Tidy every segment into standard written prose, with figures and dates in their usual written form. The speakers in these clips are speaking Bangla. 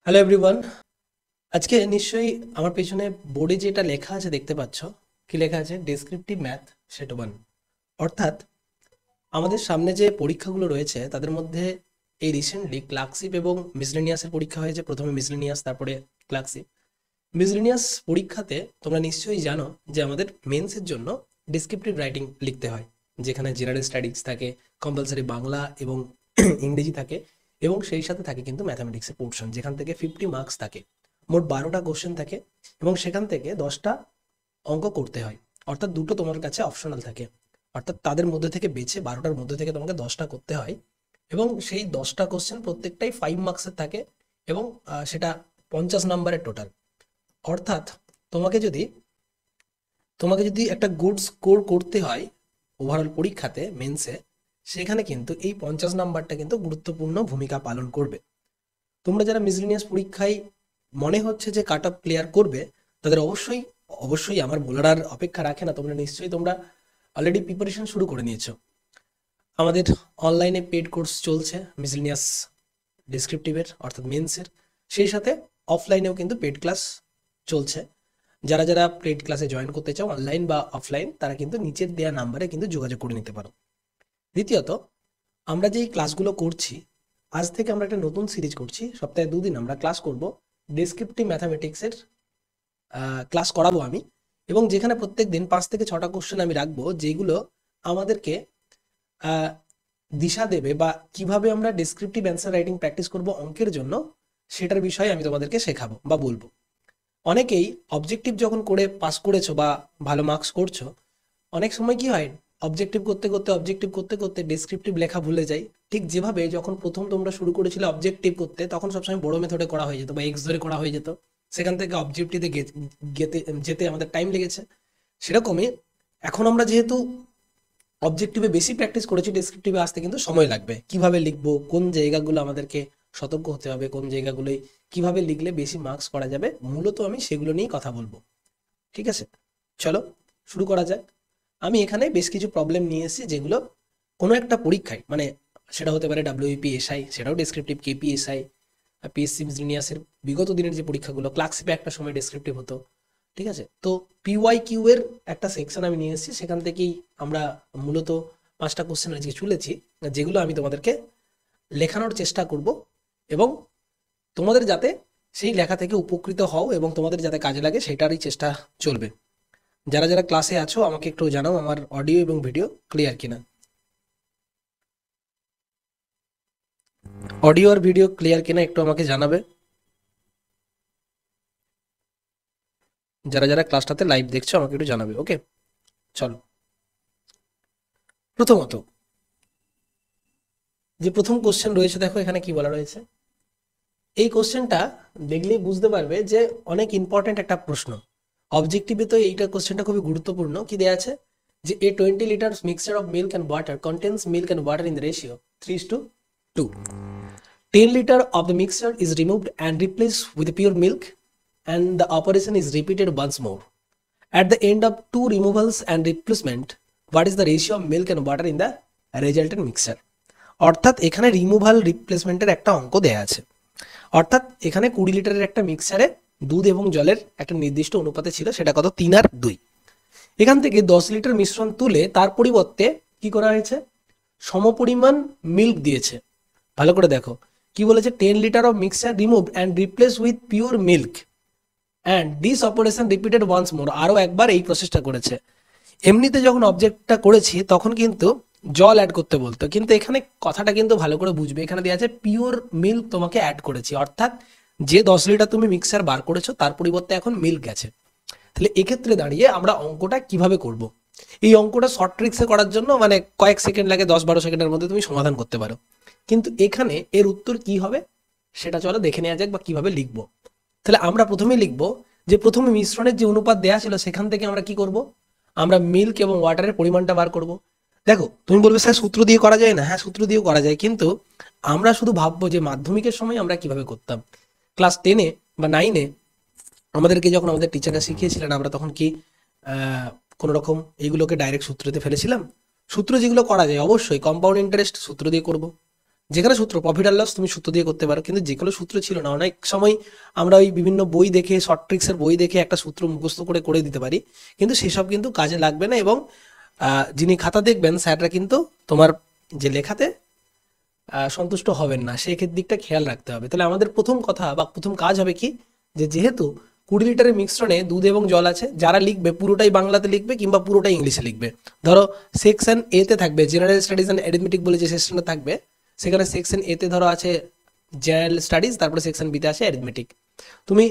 Hello everyone. আজকে নিশ্চয়ই আমার পেছনে বোর্ডে যেটা লেখা আছে দেখতে পাচ্ছ। কি লেখা আছে? Descriptive math set one. অর্থাৎ আমাদের সামনে যে পরীক্ষাগুলো রয়েছে তাদের মধ্যে এই রিসেন্টলি ক্লার্কশিপ এবং মিসলেনিয়াসের পরীক্ষা হয়েছে। প্রথমে মিসলেনিয়াস, তারপরে ক্লার্কশিপ। মিসলেনিয়াস পরীক্ষাতে তোমরা নিশ্চয়ই জানো যে আমাদের মেন্সের জন্য ডেসক্রিপটিভ রাইটিং লিখতে হয়, যেখানে জেনারেল স্ট্যাটিক্স থাকে, কম্পালসারি বাংলা এবং ইংরেজি থাকে, এবং সেই সাথে থাকে কিন্তু ম্যাথামেটিক্সের পোর্শন, যেখান থেকে 50 মার্কস থাকে। মোট 12টা কোশ্চেন থাকে এবং সেখান থেকে 10টা অঙ্ক করতে হয়। অর্থাৎ দুটো তোমার কাছে অপশনাল থাকে। অর্থাৎ তাদের মধ্যে থেকে বেছে 12টার মধ্যে থেকে তোমাকে 10টা করতে হয়, এবং সেই 10টা কোশ্চেন প্রত্যেকটাই 5 মার্কসের থাকে, এবং সেটা 50 নাম্বারের টোটাল। অর্থাৎ তোমাকে যদি তোমাকে যদি একটা গুড স্কোর করতে হয় ওভারঅল পরীক্ষাতে, মেন্সে, সেখানে কিন্তু এই 50 নাম্বারটা কিন্তু গুরুত্বপূর্ণ ভূমিকা পালন করবে। তোমরা যারা মিসলেনিয়াস পরীক্ষায় মনে হচ্ছে যে কাট অফ ক্লিয়ার করবে, তাদের অবশ্যই অবশ্যই আমার বলার আর অপেক্ষা রাখে না। তোমরা অলরেডি প্রিপারেশন শুরু করে নিয়েছো। আমাদের অনলাইনে পেড কোর্স চলছে মিসলেনিয়াস ডেসক্রিপটিভের অর্থাৎ মেন্সের। সেই সাথে অফলাইনেও কিন্তু পেড ক্লাস চলছে। যারা যারা পেড ক্লাসে জয়েন করতে চাও, অনলাইন বা অফলাইন, তারা কিন্তু নিচের দেওয়া নাম্বারে কিন্তু যোগাযোগ করে নিতে পারো। দ্বিতীয়ত, আমরা যে এই ক্লাসগুলো করছি, আজ থেকে আমরা একটা নতুন সিরিজ করছি। সপ্তাহে 2 দিন আমরা ক্লাস করব ডেসক্রিপটিভ ম্যাথামেটিক্সের। ক্লাস করাবো আমি, এবং যেখানে প্রত্যেক দিন 5 থেকে 6টা কোশ্চেন আমি রাখবো, যেগুলো আমাদেরকে আহ, দিশা দেবে, বা কিভাবে আমরা ডেসক্রিপটিভ অ্যান্সার রাইটিং প্র্যাকটিস করব অঙ্কের জন্য, সেটার বিষয়ে আমি তোমাদেরকে শেখাবো বা বলবো। অনেকেই অবজেক্টিভ যখন করে পাস করেছো বা ভালো মার্কস করছো, অনেক সময় কি হয়, অবজেক্টিভ করতে করতে ডেসক্রিপটিভ লেখা ভুলে যাই। ঠিক যেভাবে যখন প্রথম তোমরা শুরু করেছিলে অবজেক্টিভ করতে, তখন সবসময় বড় মেথডে করা হয়ে যেত বা এক্স ধরে করা হয়ে যেত। সেখান থেকে অবজেক্টিভে যেতে আমাদের টাইম লেগেছে। সেরকমই এখন আমরা যেহেতু অবজেক্টিভে বেশি প্র্যাকটিস করেছি, ডেসক্রিপটিভে আসতে কিন্তু সময় লাগবে। কিভাবে লিখবো, কোন জায়গাগুলো আমাদেরকে সতর্ক হতে হবে, কোন জায়গাগুলোই কিভাবে লিখলে বেশি মার্কস করা যাবে, মূলত আমি সেগুলো নিয়েই কথা বলবো। ঠিক আছে, চলো শুরু করা যাক। আমি এখানে বেশ কিছু প্রবলেম নিয়ে এসেছি, যেগুলো কোনো একটা পরীক্ষায়, মানে সেটা হতে পারে ডাব্লিউপি এসআই, সেটাও ডেসক্রিপটিভ, কেপিএসআই, পিএসসি মিসলেনিয়াসের বিগত দিনের যে পরীক্ষাগুলো, ক্লার্কশিপে একটা সময় ডেসক্রিপটিভ হতো। ঠিক আছে, তো পিওয়াই কিউ এর একটা সেকশন আমি নিয়ে এসেছি। সেখান থেকেই আমরা মূলত 5টা কোশ্চেন আজকে চলেছি, যেগুলো আমি তোমাদেরকে লেখানোর চেষ্টা করব, এবং তোমাদের যাতে সেই লেখা থেকে উপকৃত হও এবং তোমাদের যাতে কাজে লাগে সেটারই চেষ্টা চলবে। যারা যারা ক্লাসে আছো আমাকে একটু জানাও আমার অডিও এবং ভিডিও ক্লিয়ার কিনা। অডিও আর ভিডিও ক্লিয়ার কিনা একটু আমাকে জানাবে, যারা যারা ক্লাসটাতে লাইভ দেখছো আমাকে একটু জানাবে। ওকে, চলো। প্রথমত, যে প্রথম কোশ্চেন রয়েছে, দেখো এখানে কি বলা রয়েছে। এই কোশ্চেনটা দেখলেই বুঝতে পারবে যে অনেক ইম্পর্ট্যান্ট একটা প্রশ্ন। অবজেক্টিভে তো এইটা কোশ্চেনটা খুবই গুরুত্বপূর্ণ। কি দেয়া আছে, যে a 20 liters mixture of milk and water contains milk and water in the ratio 3:2. 10 liters of the mixture is removed and replaced with pure milk, and the operation is repeated once more. At the end of two removals and replacement, what is the ratio of milk and water in the resultant mixture? অর্থাৎ এখানে রিমুভাল রিপ্লেসমেন্টের একটা অঙ্ক দেয়া আছে। অর্থাৎ এখানে 20 লিটারের একটা মিক্সারে দুধ এবং জলের একটা নির্দিষ্ট অনুপাতে ছিল, সেটা কত, 3:2। এখান থেকে 10 লিটার মিশ্রণ তুলে তার পরিবর্তে কি করা হয়েছে, সমপরিমাণ মিল্ক দিয়েছে। ভালো করে দেখো কি বলেছে, 10 liter of mixture remove and replace with pure milk and this operation repeated once more. আরও একবার এই প্রসেসটা করেছে। এমনিতে যখন অবজেক্টটা করেছি তখন কিন্তু জল অ্যাড করতে বলতো, কিন্তু এখানে কথাটা কিন্তু ভালো করে বুঝবে। এখানে দেওয়া আছে পিওর মিল্ক তোমাকে অ্যাড করেছি, অর্থাৎ যে 10 লিটার তুমি মিক্সার বার করেছো তার পরিবর্তে এখন মিল্ক গেছে। তাহলে এক্ষেত্রে দাঁড়িয়ে আমরা অঙ্কটা কিভাবে করব। এই অঙ্কটা শর্ট ট্রিক্সে করার জন্য মানে কয়েক সেকেন্ড লাগে, 10-12 সেকেন্ডের মধ্যে তুমি সমাধান করতে পারো। কিন্তু এখানে এর উত্তর কি হবে সেটা চলো দেখে নেওয়া যাক, বা কিভাবে লিখবো। তাহলে আমরা প্রথমেই লিখবো যে প্রথমে মিশ্রণের যে অনুপাত দেয়া ছিল সেখান থেকে আমরা কি করব, আমরা মিল্ক এবং ওয়াটারের পরিমাণটা বার করব। দেখো তুমি বলবে স্যার সূত্র দিয়ে করা যায় না, হ্যাঁ সূত্র দিয়েও করা যায়, কিন্তু আমরা শুধু ভাববো যে মাধ্যমিকের সময় আমরা কিভাবে করতাম। ক্লাস 10-এ বা 9-এ আমাদেরকে যখন আমাদের টিচাররা শিখিয়েছিলেন, আমরা তখন কি কোনো রকম এইগুলোকে ডাইরেক্ট সূত্রতে ফেলেছিলাম? সূত্র যেগুলো করা যায়, অবশ্যই কম্পাউন্ড ইন্টারেস্ট সূত্র দিয়ে করব, যেখানে সূত্র প্রফিট আর লস তুমি সূত্র দিয়ে করতে পারো, কিন্তু যেগুলো সূত্র ছিল না, অনেক সময় আমরা ওই বিভিন্ন বই দেখে, শর্ট ট্রিক্সের বই দেখে একটা সূত্র মুখস্থ করে করে দিতে পারি, কিন্তু সেসব কিন্তু কাজে লাগবে না। এবং যিনি খাতা দেখবেন স্যাররা কিন্তু তোমার যে লেখাতে সন্তুষ্ট হবেন না, সেই দিকটা খেয়াল রাখতে হবে। তাহলে আমাদের প্রথম কথা বা প্রথম কাজ হবে কি, যে যেহেতু 20 লিটারের মিশ্রণে দুধ এবং জল আছে, যারা লিখবে পুরোটাই বাংলাতে লিখবে কিংবা পুরোটাই ইংলিশে লিখবে। ধরো সেকশন এ তে থাকবে জেনারেল স্টাডিজ অ্যান্ড অ্যারিথমেটিক বলে যে সেকশনটা থাকবে, সেখানে সেকশন এ তে ধরো আছে জেনারেল স্টাডিজ, তারপরে সেকশন বি তে আছে অ্যারিথমেটিক। তুমি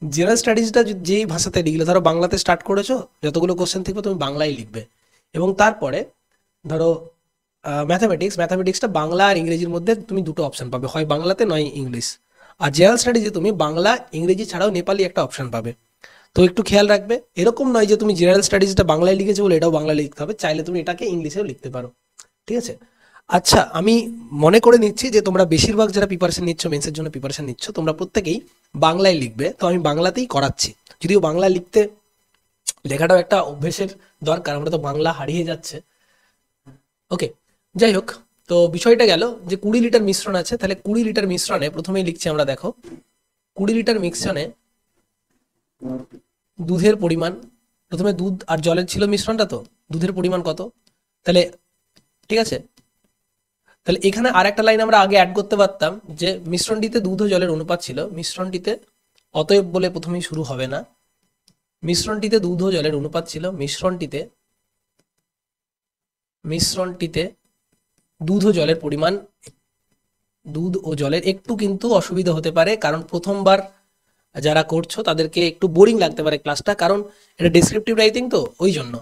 জেনারেল স্টাডিজটা যেই ভাষাতে লিখলে, ধরো বাংলাতে স্টার্ট করেছো, যতগুলো কোশ্চেন থাকবে তুমি বাংলায় লিখবে। এবং তারপরে ধরো ম্যাথামেটিক্সটা বাংলা আর ইংরেজির মধ্যে তুমি দুটো অপশন পাবে, হয় বাংলাতে নয় ইংলিশ। আর জেনারেল স্টাডিজে তুমি বাংলা ইংরেজি ছাড়াও নেপালি একটা অপশন পাবে। তো একটু খেয়াল রাখবে, এরকম নয় যে তুমি জেনারেল স্টাডিজটা বাংলায় লিখেছো বলে এটাও বাংলায় লিখতে হবে, চাইলে তুমি এটাকে ইংলিশেও লিখতে পারো। ঠিক আছে? আচ্ছা, আমি মনে করে নিচ্ছি যে তোমরা বেশিরভাগ যারা প্রিপারেশন নিচ্ছ, মেন্সের জন্য প্রিপারেশন নিচ্ছ, তোমরা প্রত্যেকেই বাংলায় লিখবে। তো আমি বাংলাতেই করাচ্ছি, যদিও বাংলা লেখাটাও একটা অভ্যেসের দরকার, আমরা তো বাংলা হারিয়ে যাচ্ছে। ওকে, যাই হোক, তো বিষয়টা গেল যে 20 লিটার মিশ্রণ আছে, তাহলে 20 লিটার মিশ্রণে প্রথমেই লিখছি আমরা, দেখো 20 লিটার মিশ্রণে দুধের পরিমাণ, প্রথমে দুধ আর জলের ছিল মিশ্রণটা, তো দুধের পরিমাণ কত, তাহলে ঠিক আছে, তাহলে এখানে আর একটা লাইন আমরা আগে অ্যাড করতে পারতাম যে মিশ্রণটিতে দুধ ও জলের অনুপাত ছিল, মিশ্রণটিতে অতএব বলে প্রথমেই শুরু হবে না, মিশ্রণটিতে দুধ ও জলের অনুপাত ছিল, মিশ্রণটিতে দুধ ও জলের পরিমাণ, দুধ ও জলের একটু কিন্তু অসুবিধা হতে পারে, কারণ প্রথমবার যারা করছো তাদেরকে একটু বোরিং লাগতে পারে ক্লাসটা, কারণ এটা ডেসক্রিপটিভ রাইটিং, তো ওই জন্য।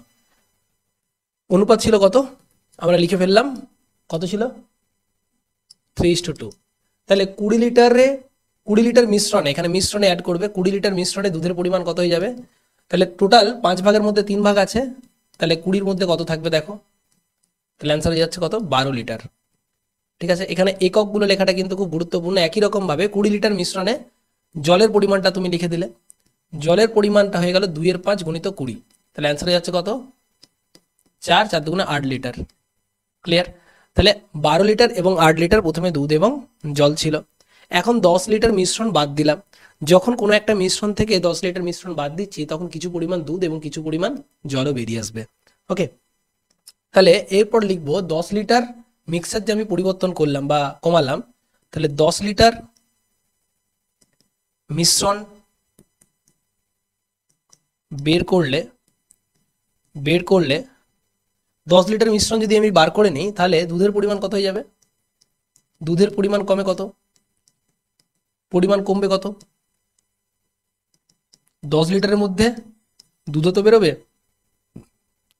অনুপাত ছিল কত, আমরা লিখে ফেললাম, কত ছিল 3:2। তাহলে 20 লিটার মিশ্রণে, এখানে মিশ্রণে অ্যাড করবে, 20 লিটার মিশ্রণে দুধের পরিমাণ কত হয়ে যাবে, তাহলে টোটাল 5 ভাগের মধ্যে 3 ভাগ আছে, তাহলে 20-র মধ্যে কত থাকবে দেখো, তাহলে অ্যান্সার হয়ে যাচ্ছে কত, 12 লিটার। ঠিক আছে, এখানে এককগুলো লেখাটা কিন্তু খুব গুরুত্বপূর্ণ। একই রকম ভাবে 20 লিটার মিশ্রণে জলের পরিমাণটা তুমি লিখে দিলে, জলের পরিমাণটা হয়ে গেল 2/5 গুণিত 20, তাহলে অ্যান্সার হয়ে যাচ্ছে কত, 4 দুগুণে 8 লিটার। ক্লিয়ার? তাহলে 12 লিটার এবং 8 লিটার প্রথমে দুধ এবং জল ছিল। এখন 10 লিটার মিশ্রণ বাদ দিলাম। যখন কোনো একটা মিশ্রণ থেকে 10 লিটার মিশ্রণ বাদ দিচ্ছি, তখন কিছু পরিমাণ দুধ এবং কিছু পরিমাণ জলও বেরিয়ে আসবে। ওকে, তাহলে এরপর লিখবো 10 লিটার মিক্সার যে আমি পরিবর্তন করলাম বা কমালাম, তাহলে 10 লিটার মিশ্রণ বের করলে 10 লিটার মিশ্রণ যদি আমি বার করে নিই, তাহলে দুধের পরিমাণ কত হয়ে যাবে, দুধের পরিমাণ কমে কত, পরিমাণ কমবে কত, 10 লিটারের মধ্যে দুধও তো বেরোবে,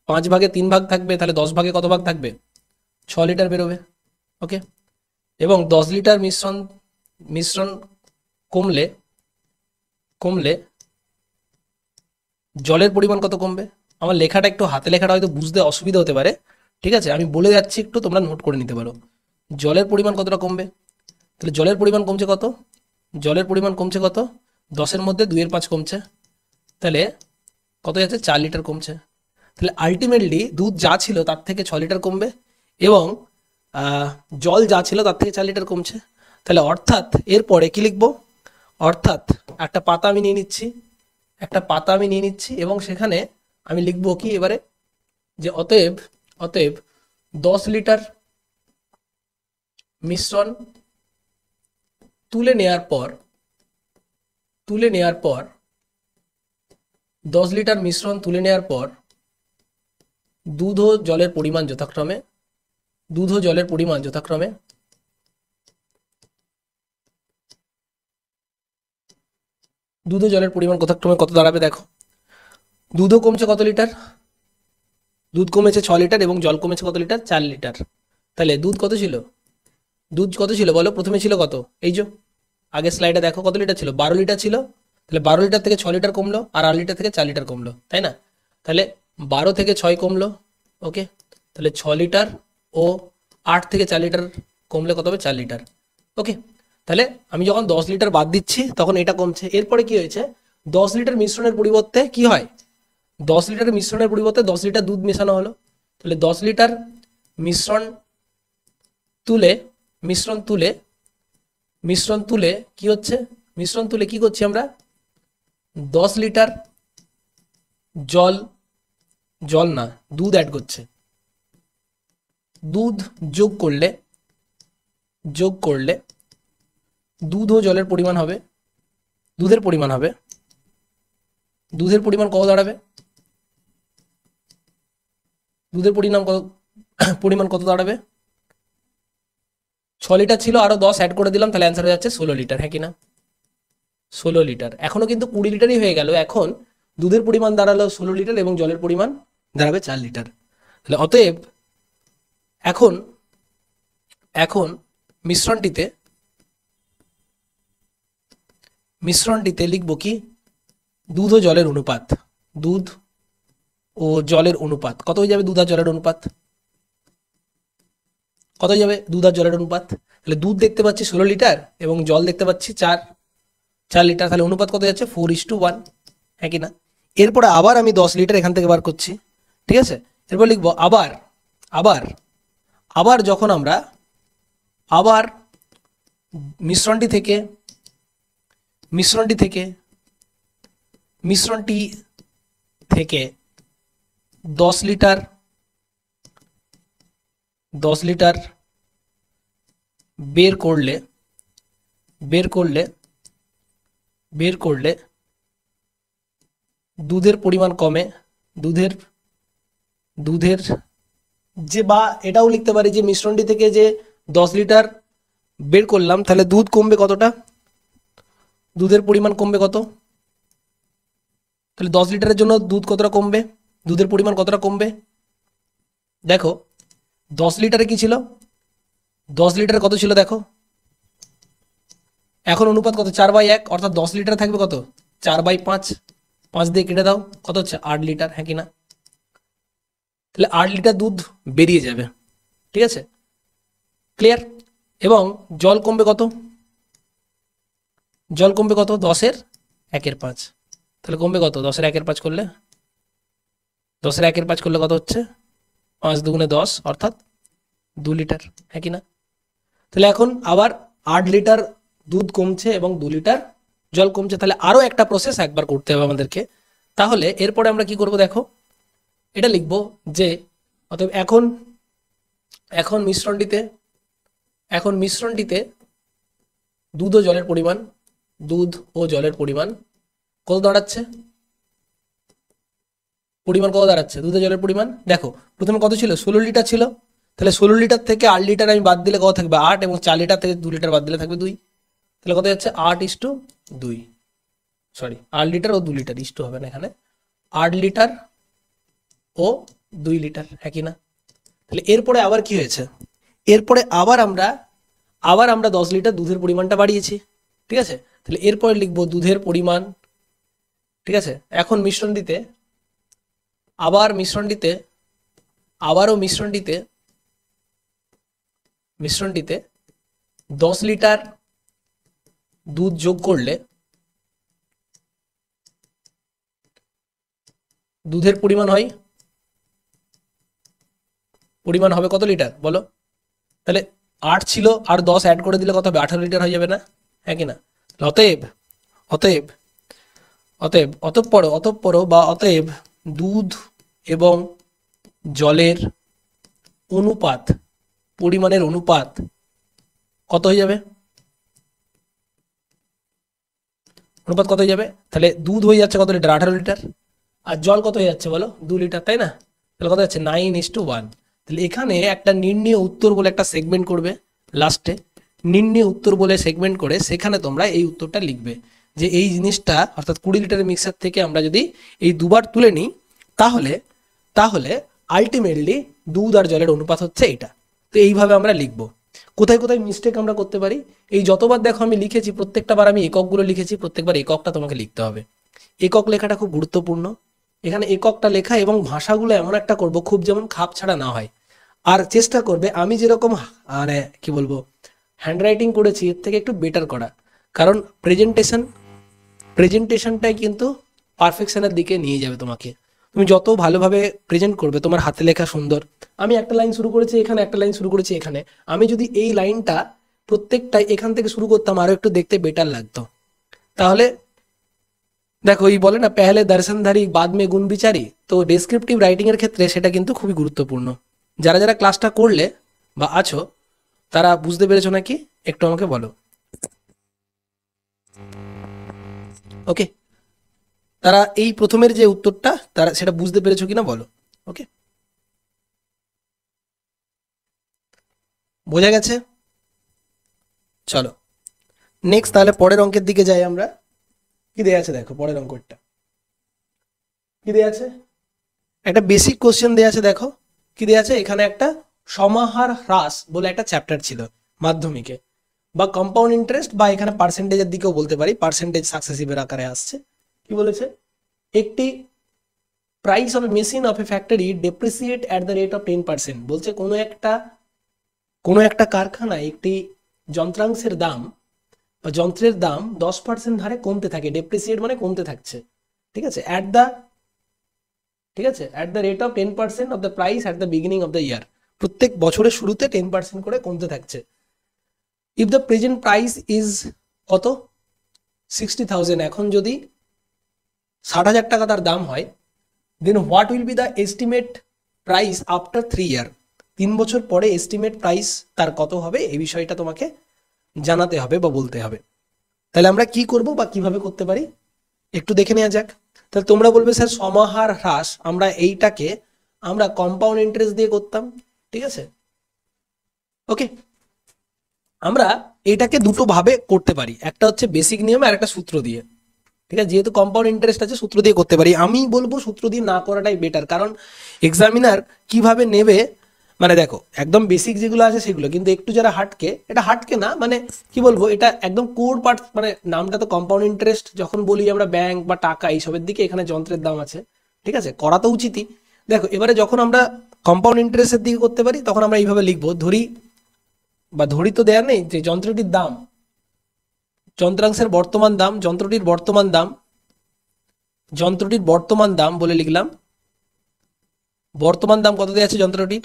5 ভাগে 3 ভাগ থাকবে, তাহলে 10 ভাগে কত ভাগ থাকবে, 6 লিটার বেরোবে। ওকে, এবং 10 লিটার মিশ্রণ কমলে জলের পরিমাণ কত কমবে। আমার লেখাটা একটু হাতে লেখাটা হয়তো বুঝতে অসুবিধা হতে পারে, ঠিক আছে, আমি বলে যাচ্ছি, একটু তোমরা নোট করে নিতে পারো। জলের পরিমাণ কতটা কমবে, তাহলে জলের পরিমাণ কমছে কত, জলের পরিমাণ কমছে কত, 10-এর মধ্যে 2/5 কমছে, তাহলে কত যাচ্ছে, 4 লিটার কমছে। তাহলে আলটিমেটলি দুধ যা ছিল তার থেকে 6 লিটার কমবে, এবং জল যা ছিল তার থেকে 4 লিটার কমছে। তাহলে অর্থাৎ এরপরে কি লিখবো, অর্থাৎ একটা পাতা আমি নিয়ে নিচ্ছি, এবং সেখানে আমি লিখবো কি এবারে, যে অতএব 10 লিটার মিশ্রণ তুলে নেয়ার পর 10 লিটার মিশ্রণ তুলে নেওয়ার পর দুধ ও জলের পরিমাণ যথাক্রমে কত দাঁড়াবে, দেখো দুধও কমছে কত লিটার, দুধ কমেছে 6 লিটার এবং জল কমেছে কত লিটার, 4 লিটার। তাহলে দুধ কত ছিল বলো, প্রথমে ছিল কত, এই যে আগের স্লাইডে দেখো কত লিটার ছিল, 12 লিটার ছিল। তাহলে 12 লিটার থেকে 6 লিটার কমলো, আর 8 লিটার থেকে 4 লিটার কমলো, তাই না? তাহলে 12 থেকে 6 কমলো, ওকে, তাহলে 6 লিটার, ও 8 থেকে 4 লিটার কমলে কত হবে, 4 লিটার। ওকে, তাহলে আমি যখন 10 লিটার বাদ দিচ্ছি তখন এটা কমছে। এরপরে কি হয়েছে, 10 লিটার মিশ্রণের পরিবর্তে কি হয়, 10 লিটার মিশ্রণের পরিবর্তে 10 লিটার দুধ মেশানো হলো। তাহলে 10 লিটার মিশ্রণ তুলে মিশ্রণ তুলে কি হচ্ছে, মিশ্রণ তুলে কি করছি আমরা, 10 লিটার জল, জল না দুধ অ্যাড করছে। দুধ যোগ করলে দুধ ও জলের পরিমাণ হবে, দুধের পরিমাণ কত দাঁড়াবে, দুধের পরিমাণ কত দাঁড়াবে, 6 লিটার ছিল, আরো 10 অ্যাড করে দিলাম, তাহলে অ্যান্সার হয়ে যাচ্ছে 16 লিটার, হ্যাঁ কি না? 16 লিটার। এখনো কিন্তু 20 লিটারই হয়ে গেল। এখন দুধের পরিমাণ দাঁড়ালো 16 লিটার এবং জলের পরিমাণ দাঁড়াবে 4 লিটার। তাহলে অতএব এখন মিশ্রণটিতে লিখব কি, দুধ ও জলের অনুপাত, দুধ ও জলের অনুপাত কত হয়ে যাবে, দুধ আর জলের অনুপাত কত হয়ে যাবে, দুধ আর জলের অনুপাত। তাহলে দুধ দেখতে পাচ্ছি 16 লিটার এবং জল দেখতে পাচ্ছি 4 লিটার, তাহলে অনুপাত কত যাচ্ছে, 4:1, হ্যাঁ কি না? এরপরে আবার আমি 10 লিটার এখান থেকে বার করছি, ঠিক আছে? এরপর লিখবো আবার যখন আমরা আবার মিশ্রণটি থেকে 10 লিটার বের করলে দুধের পরিমাণ কমে, দুধের যে, বা এটাও লিখতে পারি যে মিশ্রণটি থেকে যে 10 লিটার বের করলাম, তাহলে দুধ কমবে কতটা, দুধের পরিমাণ কমবে কত, তাহলে 10 লিটারের জন্য দুধ কতটা কমবে, দুধের পরিমাণ কতটা কমবে, দেখো 10 লিটারে কি ছিল, 10 লিটারে কত ছিল দেখো, এখন অনুপাত কত, 4/1, অর্থাৎ 10 লিটার থাকবে কত, 4/5, 5 দিয়ে কেটে দাও, কত হচ্ছে 8 লিটার, হ্যাঁ কি না? তাহলে 8 লিটার দুধ বেরিয়ে যাবে, ঠিক আছে, ক্লিয়ার? এবং জল কমবে কত, 10-এর 1/5, তাহলে কমবে কত, 10-এর 1/5 করলে, 10-এর 1/5 করলে কত হচ্ছে, 5 দুগুণে 10, অর্থাৎ 2 লিটার, হ্যাঁ কি না? তাহলে এখন আবার 8 লিটার দুধ কমছে এবং 2 লিটার জল কমছে, তাহলে আরো একটা প্রসেস একবার করতে হবে আমাদেরকে। তাহলে এরপরে আমরা কি করব দেখো, এটা লিখব যে অতএব এখন মিশ্রণটিতে দুধ ও জলের পরিমাণ কত দাঁড়াচ্ছে, দুধ ও জলের পরিমাণ দেখো, প্রথমে কত ছিল, 16 লিটার ছিল, তাহলে 16 লিটার থেকে 8 লিটার আমি বাদ দিলে কত থাকবে, 8, এবং 4 লিটার থেকে 2 লিটার বাদ দিলে থাকবে 2, তাহলে কত যাচ্ছে, 8:2, সরি 8 লিটার ও 2 লিটার, ইস্টু হবে না এখানে, 8 লিটার ও 2 লিটার, হ্যাঁ কি না? তাহলে এরপরে আবার কি হয়েছে, এরপরে আবার আমরা 10 লিটার দুধের পরিমাণটা বাড়িয়েছি, ঠিক আছে? তাহলে এরপরে লিখবো দুধের পরিমাণ, ঠিক আছে? এখন মিশ্রণটিতে 10 লিটার দুধ যোগ করলে দুধের পরিমাণ হবে কত লিটার বলো, তাহলে 8 ছিল আর 10 অ্যাড করে দিলে কত হবে, 18 লিটার হয়ে যাবে না, হ্যাঁ কি না? অতএব দুধ এবং জলের পরিমাণের অনুপাত কত হয়ে যাবে, তাহলে দুধ হয়ে যাচ্ছে কত লিটার, 18 লিটার, আর জল কত হয়ে যাচ্ছে বলো, 2 লিটার, তাই না? তাহলে কত যাচ্ছে, 9:1। তাহলে এখানে একটা নির্ণয় উত্তর বলে একটা সেগমেন্ট করবে, লাস্টে নির্ণয় উত্তর বলে সেগমেন্ট করে সেখানে তোমরা এই উত্তরটা লিখবে যে এই জিনিসটা, অর্থাৎ 20 লিটারের মিক্সার থেকে আমরা যদি এই দুবার তুলে নিই, তাহলে আলটিমেটলি দুধ আর জলের অনুপাত হচ্ছে এটা। তো এইভাবে আমরা লিখবো। কোথায় কোথায় মিস্টেক আমরা করতে পারি, এই যতবার দেখো আমি লিখেছি প্রত্যেকটা বার আমি এককগুলো লিখেছি, প্রত্যেকবার এককটা তোমাকে লিখতে হবে। একক লেখাটা খুব গুরুত্বপূর্ণ, এখানে এককটা লেখা এবং ভাষাগুলো এমন একটা করব খুব যেমন খাপ ছাড়া না হয়। আর চেষ্টা করবে আমি যেরকম মানে কি বলবো হ্যান্ডরাইটিং করেছি এর থেকে একটু বেটার করা, কারণ প্রেজেন্টেশনটাই কিন্তু পারফেকশনের দিকে নিয়ে যাবে তোমাকে। তুমি যত ভালোভাবে প্রেজেন্ট করবে, তোমার হাতে লেখা সুন্দর। আমি একটা লাইন শুরু করেছি এখানে, একটা লাইন শুরু করেছি এখানে, আমি যদি এই লাইনটা প্রত্যেকটাই এখান থেকে শুরু করতাম, আরো একটু দেখতে বেটার লাগতো। তাহলে দেখো, এই বলে না, পেহলে দর্শনধারী বাদ মে গুণ বিচারি, তো ডেসক্রিপটিভ রাইটিং এর ক্ষেত্রে সেটা কিন্তু খুবই গুরুত্বপূর্ণ। যারা যারা ক্লাসটা করলে বা আছো, তারা বুঝতে পেরেছো নাকি একটু আমাকে বলো। ওকে, তারা এই প্রথমের যে উত্তরটা, তারা সেটা বুঝতে পেরেছো কিনা বলো। ওকে, বোঝা গেছে? চলো নেক্সট, তাহলে পরের অঙ্কের দিকে যাই আমরা। কি দেয়া আছে দেখো, পরের অঙ্কটা কি দেয়া আছে, একটা বেসিক কোশ্চেন দেয়া আছে। দেখো কি দেয়া আছে এখানে, একটা সমাহার হ্রাস বলে একটা চ্যাপ্টার ছিল মাধ্যমিকে, বা কম্পাউন্ড ইন্টারেস্ট, বা এখানে পার্সেন্টেজের দিকেও বলতে পারি, পার্সেন্টেজ সাকসেসিভের আকারে আসছে। কি বলেছে, একটি price of A machine of A factory depreciate at the rate of 10%। বলছে কোনো একটা কারখানায় একটি যন্ত্রাংশের দাম বা যন্ত্রের দাম 10% হারে কমতে থাকে, ডেপ্রিসিয়েট মানে কমতে থাকছে। ঠিক আছে, at the rate of 10% of the price at the beginning of the year. প্রত্যেক বছরের শুরুতে 10% করে কমতে থাকছে। If the present price is কত, 60,000, এখন যদি 60,000 টাকা তার দাম হয়, then what will be the estimate price after 3 year. 3 বছর পরে এস্টিমেট প্রাইস তার কত হবে, এই বিষয়টা তোমাকে জানাতে হবে বা বলতে হবে। তাহলে আমরা কি করব বা কিভাবে করতে পারি একটু দেখে নেওয়া যাক। তাহলে তোমরা বলবে স্যার সমাহার হ্রাস, আমরা এইটাকে আমরা কম্পাউন্ড ইন্টারেস্ট দিয়ে করতাম। ঠিক আছে, ওকে, আমরা এটাকে দুটো ভাবে করতে পারি, একটা হচ্ছে বেসিক নিয়মে আর একটা সূত্র দিয়ে। ঠিক আছে, যেহেতু কম্পাউন্ড ইন্টারেস্ট আছে, সূত্র দিয়ে করতে পারি। আমি বলবো সূত্র দিয়ে না করাটাই বেটার, কারণ এক্সামিনার কিভাবে নেবে, মানে দেখো একদম বেসিক যেগুলো আছে সেগুলো, কিন্তু একটু যারা হাটকে, এটা হাটকে না মানে কি বলবো, এটা একদম কোর পার্ট, মানে নামটা তো কম্পাউন্ড ইন্টারেস্ট, যখন বলি আমরা ব্যাংক বা টাকা এইসবের দিকে, এখানে যন্ত্রের দাম আছে। ঠিক আছে, করা তো উচিতই। দেখো এবারে যখন আমরা কম্পাউন্ড ইন্টারেস্টের দিকে করতে পারি, তখন আমরা এইভাবে লিখবো, ধরি বা ধরি তো দেয়ার নেই, যে যন্ত্রটির দাম, যন্ত্রাংশের বর্তমান দাম, যন্ত্রটির বর্তমান দাম বলে লিখলাম। বর্তমান দাম কত দেওয়া আছে যন্ত্রটির,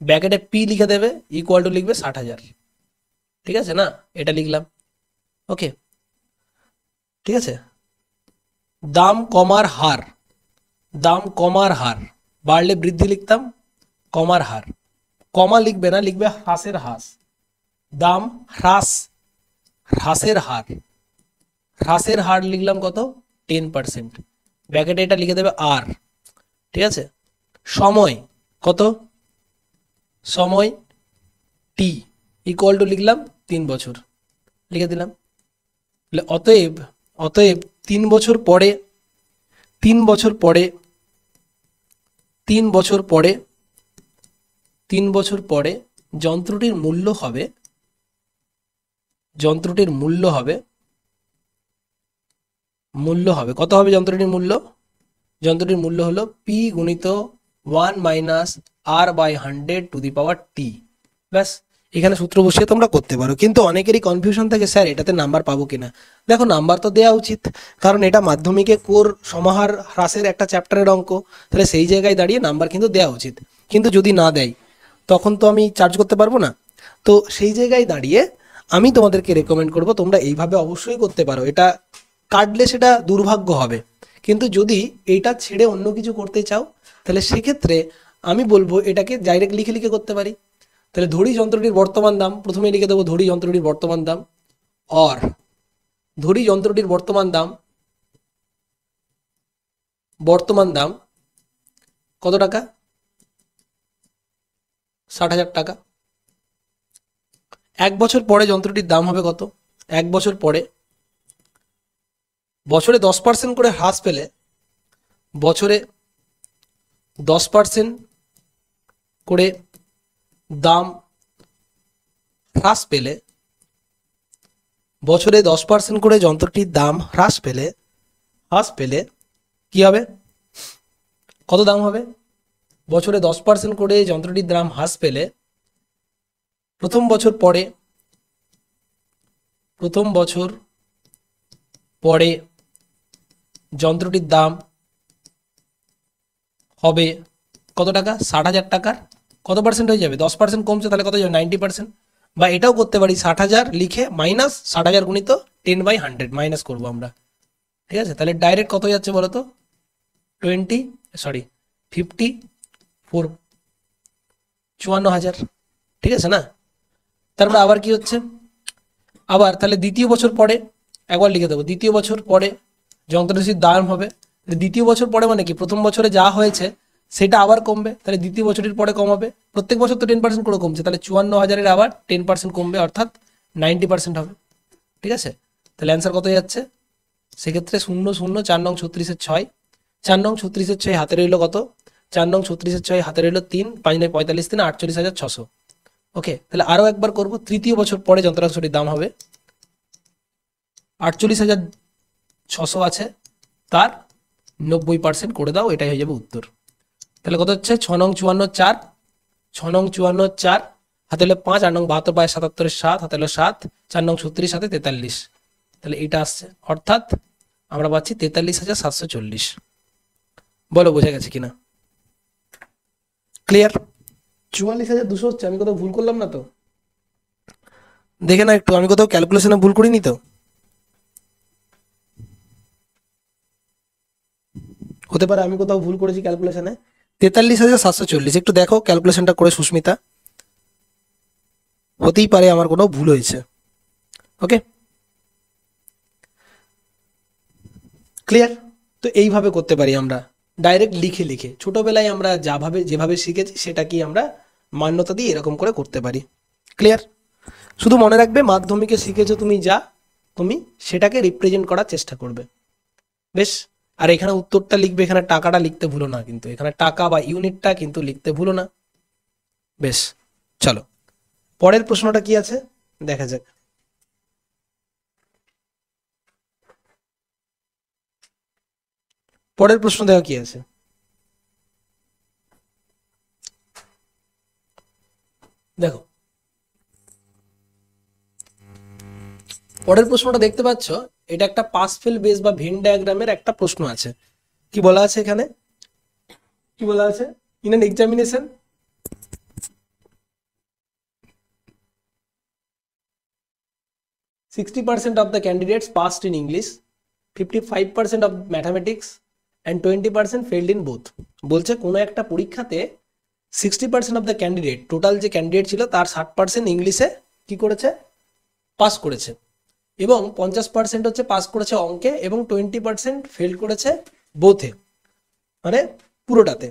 ব্র্যাকেটে পি লিখে দেবে, ইকুয়াল টু লিখবে 60,000। ঠিক আছে না, এটা লিখলাম। ওকে, ঠিক আছে, দাম কমার হার, বাড়লে বৃদ্ধি লিখতাম, কমার হার, কমা লিখবে না, লিখবে হ্রাসের হার। দাম হ্রাসের হার লিখলাম কত, 10%, ব্র্যাকেটে এটা লিখে দেবে আর। ঠিক আছে, সময় কত, সময় টি, ইকুয়াল টু লিখলাম 3 বছর, লিখে দিলাম। অতএব 3 বছর পরে, 3 বছর পরে যন্ত্রটির মূল্য হবে কত হবে, যন্ত্রটির মূল্য হলো পি গুণিত 1 - r/100 ব্যাস। এখানে সূত্র বসিয়ে তোমরা করতে পারো, কিন্তু অনেকেরই কনফিউশন থাকে, স্যার এটাতে নাম্বার পাবো কিনা। দেখো নাম্বার তো দেওয়া উচিত, কারণ এটা মাধ্যমিকে কোর সমাহার হ্রাসের একটা চ্যাপ্টারের অঙ্ক, তাহলে সেই জায়গায় দাঁড়িয়ে নাম্বার কিন্তু দেওয়া উচিত। কিন্তু যদি না দেয়, তখন তো আমি চার্জ করতে পারবো না। তো সেই জায়গায় দাঁড়িয়ে আমি তোমাদেরকে রেকমেন্ড করব, তোমরা এইভাবে অবশ্যই করতে পারো। এটা কাটলে সেটা দুর্ভাগ্য হবে, কিন্তু যদি এইটা ছেড়ে অন্য কিছু করতে চাও, তাহলে সেক্ষেত্রে আমি বলবো এটাকে ডাইরেক্ট লিখে লিখে করতে পারি। তাহলে ধরি যন্ত্রটির বর্তমান দাম, প্রথমে লিখে দেবো ধরি যন্ত্রটির বর্তমান দাম, অর ধরি যন্ত্রটির বর্তমান দাম কত টাকা, 60,000 টাকা। 1 বছর পরে যন্ত্রটির দাম হবে কত, 1 বছর পরে বছরে 10% করে হ্রাস পেলে, বছরে 10% করে দাম হ্রাস পেলে, বছরে 10% করে যন্ত্রটির দাম হ্রাস পেলে কি হবে, কত দাম হবে, বছরে 10% করে যন্ত্রটির দাম হ্রাস পেলে প্রথম বছর পরে যন্ত্রটির দাম হবে কত টাকা, 60,000 টাকার কত পার্সেন্ট হয়ে যাবে, 10% কমছে, তাহলে কত যাবে, 90%। বা এটাও করতে পারি 60,000 লিখে মাইনাস 60,000 গুণিত 10/100 মাইনাস করবো আমরা, ঠিক আছে। তাহলে ডাইরেক্ট কত যাচ্ছে বলো তো, 54, 54,000, ঠিক আছে না। তারপরে আবার কি হচ্ছে, আবার তাহলে দ্বিতীয় বছর পরে একবার লিখে দেবো, দ্বিতীয় বছর পরে যন্ত্ররাশির দাম হবে, দ্বিতীয় বছর পরে মানে কি, প্রথম বছরে যা হয়েছে সেটা আবার কমবে, তাহলে দ্বিতীয় বছরের পরে কমাবে, প্রত্যেক বছর তো 10% করে কমছে, তাহলে 54,000-এর আবার 10% কমবে, অর্থাৎ 90% হবে, ঠিক আছে। তাহলে অ্যান্সার কত যাচ্ছে, সেক্ষেত্রে 0, 0, 4 নং 36-এর 6, 4 নং 36-এর 6 হাতে রইল কত, 4 নং 36-এর 6 হাতে রইল 3, 5 9 45, 3 48,600। ওকে, তাহলে আরও একবার করব, তৃতীয় বছর পরে যন্ত্রাংশটির দাম হবে 48,600 আছে, তার 90% করে দাও, এটাই হয়ে যাবে উত্তর। তাহলে কত হচ্ছে, 6 নং 54 4, 6 নং 54 4 হাতে হলো 5, 8 নং 72 5 77-এর 7 হাতে হলো 7, 4 নং 36 হাতে 43, তাহলে এটা আসছে, অর্থাৎ আমরা পাচ্ছি 43,740। বলো বোঝা গেছে কিনা, ক্লিয়ার। 44,200 হচ্ছে, আমি কোথাও ভুল করলাম না তো, দেখে না একটু, আমি কোথাও ক্যালকুলেশনে ভুল করিনি তো, হতে পারে আমি কোথাও ভুল করেছি ক্যালকুলেশনে। 43,740, একটু দেখো ক্যালকুলেশনটা করে সুস্মিতা, হতেই পারে আমার কোনো ভুল হয়েছে। ওকে, ক্লিয়ার। তো এইভাবে করতে পারি আমরা, ডাইরেক্ট লিখে লিখে, ছোটবেলায় আমরা যেভাবে শিখেছি সেটাকেই আমরা মান্যতা দিয়ে এরকম করে করতে পারি। ক্লিয়ার। শুধু মনে রাখবে, মাধ্যমিকে শিখেছো তুমি যা, তুমি সেটাকে রিপ্রেজেন্ট করার চেষ্টা করবে, বেশ। আর এখানে উত্তরটা লিখবে, এখানে টাকাটা লিখতে ভুলো না কিন্তু, এখানে টাকা বা ইউনিটটা কিন্তু লিখতে ভুলো না, বেশ। চলো পরের প্রশ্নটা কি আছে দেখা যাক। পরের প্রশ্ন দেখো কি আছে, দেখো পরের প্রশ্নটা দেখতে পাচ্ছ, এটা একটা পাস ফেল বেস বা ভেন ডায়াগ্রামের একটা প্রশ্ন আছে। কি বলা আছে এখানে, কি বলা আছে, in an examination 60% of the candidates passed in English, 55% of mathematics and 20% failed in both। বলছে কোনো একটা পরীক্ষাতে 60% অফ দ্য ক্যান্ডিডেট, টোটাল যে ক্যান্ডিডেট ছিল তার 60% ইংলিশে কি করেছে, পাস করেছে, এবং 50% হচ্ছে পাস করেছে অঙ্কে, এবং 20% ফেল করেছে বোথে, মানে পুরোটাতে।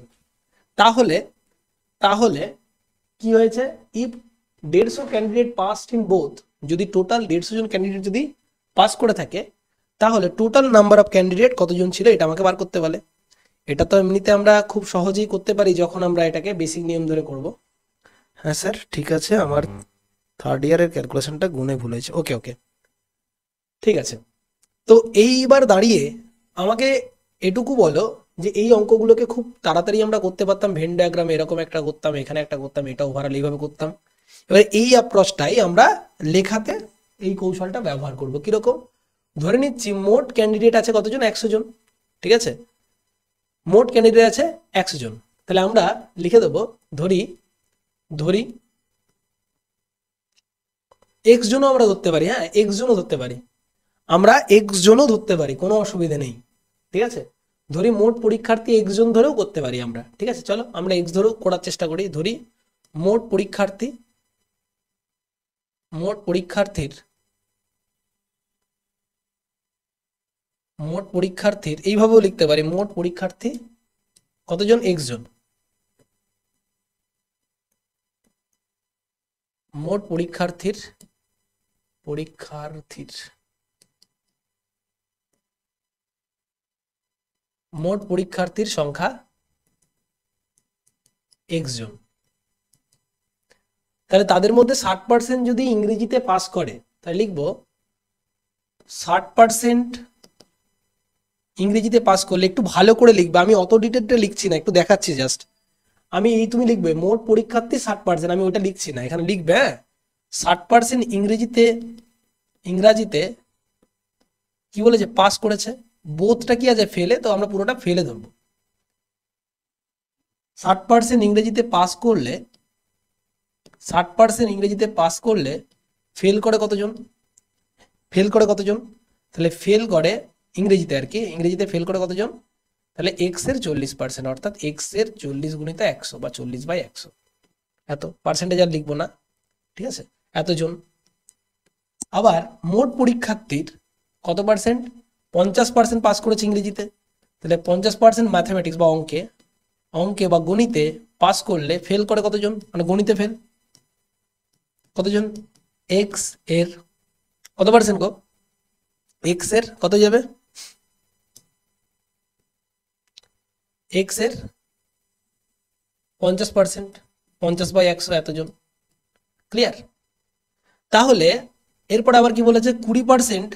তাহলে তাহলে কি হয়েছে, if 150 candidate passed in both, যদি টোটাল 150 জন ক্যান্ডিডেট যদি পাস করে থাকে, তাহলে টোটাল নাম্বার অফ ক্যান্ডিডেট কতজন ছিল এটা আমাকে বার করতে বলে। এটা তো এমনিতে আমরা খুব সহজেই করতে পারি যখন আমরা এটাকে বেসিক নিয়ম ধরে করব। হ্যাঁ স্যার ঠিক আছে, আমার থার্ড ইয়ারের ক্যালকুলেশনটা গুনে ভুল হয়েছে, ওকে ওকে ঠিক আছে। তো এইবার দাঁড়িয়ে আমাকে এটুকু বলো যে এই অঙ্কগুলোকে খুব তাড়াতাড়ি আমরা করতে পারতাম, ভেন ডায়াগ্রাম এরকম একটা করতাম, এখানে একটা করতাম, এটা ওভারঅল এইভাবে করতাম। এবার এই অ্যাপ্রোচটাই আমরা লেখাতে এই কৌশলটা ব্যবহার করব। কিরকম, ধরে নিচ্ছি মোট ক্যান্ডিডেট আছে কতজন, 100 জন, ঠিক আছে, মোট ক্যান্ডিডেট আছে 100 জন। তাহলে আমরা লিখে দেবো, ধরি ধরি এক্স জনও আমরা ধরতে পারি, হ্যাঁ এক্স জনও ধরতে পারি, আমরা এক্স জনও ধরতে পারি, কোনো অসুবিধা নেই, ঠিক আছে। ধরি মোট পরীক্ষার্থী এক্স জন ধরেও করতে পারি আমরা, ঠিক আছে, চলো আমরা এক্স ধরেও করার চেষ্টা করি। ধরি মোট পরীক্ষার্থী, মোট পরীক্ষার্থীর মোট পরীক্ষার্থীর এইভাবেও লিখতে পারি, মোট পরীক্ষার্থী কতজন, এক্স জন, মোট পরীক্ষার্থীর পরীক্ষার্থীর মোট পরীক্ষার্থীর সংখ্যা এক্স জন। তাহলে তাদের মধ্যে 60% যদি ইংরেজিতে পাস করে, তাহলে লিখবো 60% ইংরেজিতে পাস করলে, একটু ভালো করে লিখবে, আমি অত ডিটেলটা লিখছি না, একটু দেখাচ্ছি জাস্ট। আমি এই, তুমি লিখবে মোট পরীক্ষার্থী 60%, আমি ওটা লিখছি না, এখানে লিখবে হ্যাঁ 60% ইংরাজিতে কি বলেছে, পাস করেছে, বোথটা কি আছে ফেলে, তো আমরা পুরোটা ফেলে ধরবো, 60% ইংরেজিতে পাস করলে 60% ইংরেজিতে পাস করলে ফেল করে কতজন? ফেল করে কতজন? তাহলে ফেল করে ইংরেজিতে আর কি, ইংরেজিতে ফেল করে কতজন? তাহলে এক্স এর 40%, অর্থাৎ এক্স এর 40 গুণিত 100 বা 40/100, এত পার্সেন্টেজ আর লিখবো না, ঠিক আছে, এতজন। আবার মোট পরীক্ষার্থীর কত পার্সেন্ট? 50% পাস করেছে ইংরেজিতে, তাহলে 50% ম্যাথামেটিক্স বা অঙ্কে অঙ্কে বা গণিতে পাস করলে ফেল করে কতজন, মানে গণিতে ফেল কতজন? এক্স এর কত পার্সেন্ট গো? এক্স এর কত যাবে? এক্স এর 50%, 50/100, এতজন। ক্লিয়ার? তাহলে এরপর আবার কি বলেছে? 20%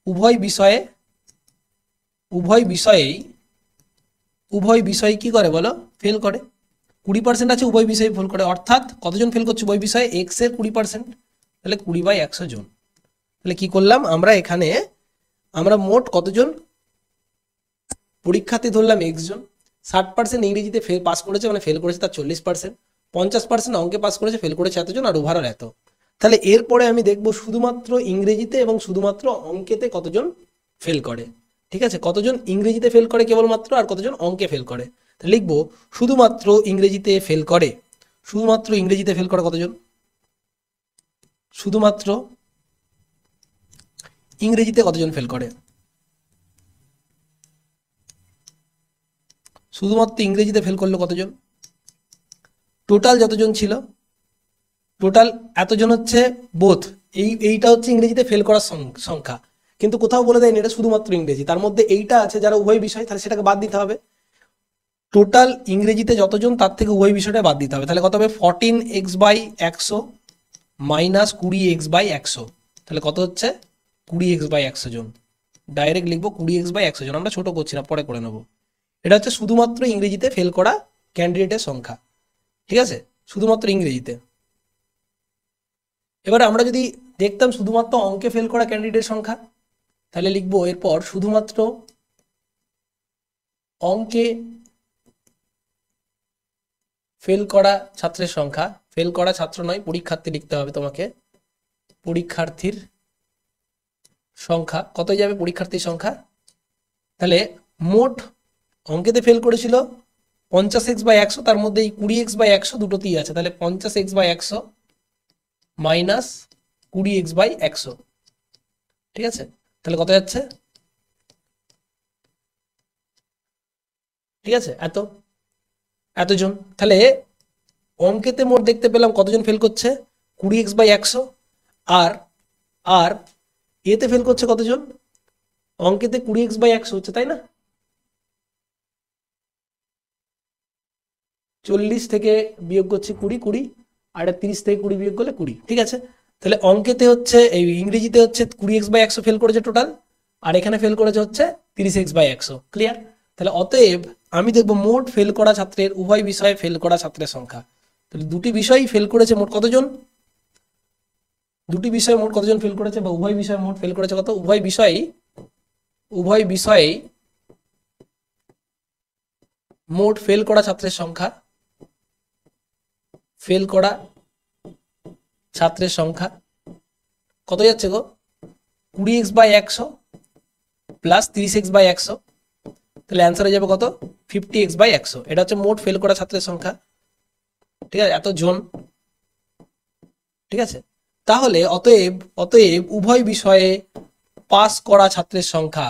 উভয় বিষয়ে উভয় বিষয়ে কি করে বলো? ফেল করে। 20% আছে উভয় বিষয়ে ফেল করে, অর্থাৎ কতজন ফেল করছে উভয় বিষয়ে? এক্স এর 20%, তাহলে 20/100 জন। তাহলে কি করলাম আমরা এখানে? আমরা মোট কতজন পরীক্ষার্থী ধরলাম? এক্স জন। 60% ইংরেজিতে ফেল পাস করেছে, মানে ফেল করেছে তার 40%, 50% অঙ্কে পাস করেছে, ফেল করেছে এতজন, আর ওভারঅল এত। তাহলে এরপরে আমি দেখব শুধুমাত্র ইংরেজিতে এবং শুধুমাত্র অঙ্কেতে কতজন ফেল করে। ঠিক আছে, কতজন ইংরেজিতে ফেল করে কেবলমাত্র, আর কতজন অঙ্কে ফেল করে। লিখবো শুধুমাত্র ইংরেজিতে ফেল করে, শুধুমাত্র ইংরেজিতে ফেল করে কতজন? শুধুমাত্র ইংরেজিতে কতজন ফেল করে? শুধুমাত্র ইংরেজিতে ফেল করলো কতজন? টোটাল যতজন ছিল, টোটাল এতজন হচ্ছে বোথ। এইটা হচ্ছে ইংরেজিতে ফেল করার সংখ্যা, কিন্তু কোথাও বলে দেয়নি এটা শুধুমাত্র ইংরেজি। তার মধ্যে এইটা আছে যারা উভয় বিষয়, তাহলে সেটাকে বাদ দিতে হবে। টোটাল ইংরেজিতে যতজন তার থেকে উভয় বিষয়টা বাদ দিতে হবে। তাহলে কত হবে? 14x/100 মাইনাস 20x/100, তাহলে কত হচ্ছে? 20x/100 জন। ডাইরেক্ট লিখবো 20x/100 জন, আমরা ছোট করছি না, পরে করে নেবো। এটা হচ্ছে শুধুমাত্র ইংরেজিতে ফেল করা ক্যান্ডিডেটের সংখ্যা, ঠিক আছে, শুধুমাত্র ইংরেজিতে। এবার আমরা যদি দেখতাম শুধুমাত্র অঙ্কে ফেল করা ক্যান্ডিডেটের সংখ্যা, তাহলে লিখবো এরপর শুধুমাত্র অঙ্কে ফেল করা ছাত্রের সংখ্যা, ফেল করা ছাত্র নয়, পরীক্ষার্থী লিখতে হবে তোমাকে। পরীক্ষার্থীর সংখ্যা কত যাবে? পরীক্ষার্থীর সংখ্যা, তাহলে মোট অঙ্কেতে ফেল করেছিল 50x/100, তার মধ্যে এই 20x/100 দুটোতেই আছে, তাহলে 50x/100 মাইনাস 20x/100, ঠিক আছে, তাহলে কত যাচ্ছে? ঠিক আছে, এতজন। তাহলে অঙ্কেতে মোট দেখতে পেলাম কতজন ফেল করছে? 20x/100, আর আর এতে ফেল করছে কতজন? অঙ্কেতে 20x/100 হচ্ছে, তাই না? 40 থেকে বিয়োগ করছে 20, আর 30 থেকে 20 বিয়োগ করলে 20, ঠিক আছে। তাহলে অঙ্কেতে হচ্ছে, এই ইংরেজিতে হচ্ছে 20x/100 ফেল করেছে টোটাল, আর এখানে ফেল করেছে হচ্ছে 30x/100। ক্লিয়ার? তাহলে অতএব আমি দেখবো মোট ফেল করা ছাত্রের, উভয় বিষয়ে ফেল করা ছাত্রের সংখ্যা। তাহলে দুটি বিষয়ই ফেল করেছে, মোট কতজন? দুটি বিষয়ে মোট কতজন ফেল করেছে, বা উভয় বিষয়ে মোট ফেল করেছে কত? উভয় বিষয়ে মোট ফেল করা ছাত্রের সংখ্যা, ফেল করা ছাত্রের সংখ্যা কত যাচ্ছে গো? 20x/100 প্লাস 30x/100, তাহলে অ্যান্সার হয়ে যাবে কত? 50x/100। এটা হচ্ছে মোট ফেল করা ছাত্রের সংখ্যা, ঠিক আছে, এত জন, ঠিক আছে। তাহলে অতএব উভয় বিষয়ে পাস করা ছাত্রের সংখ্যা,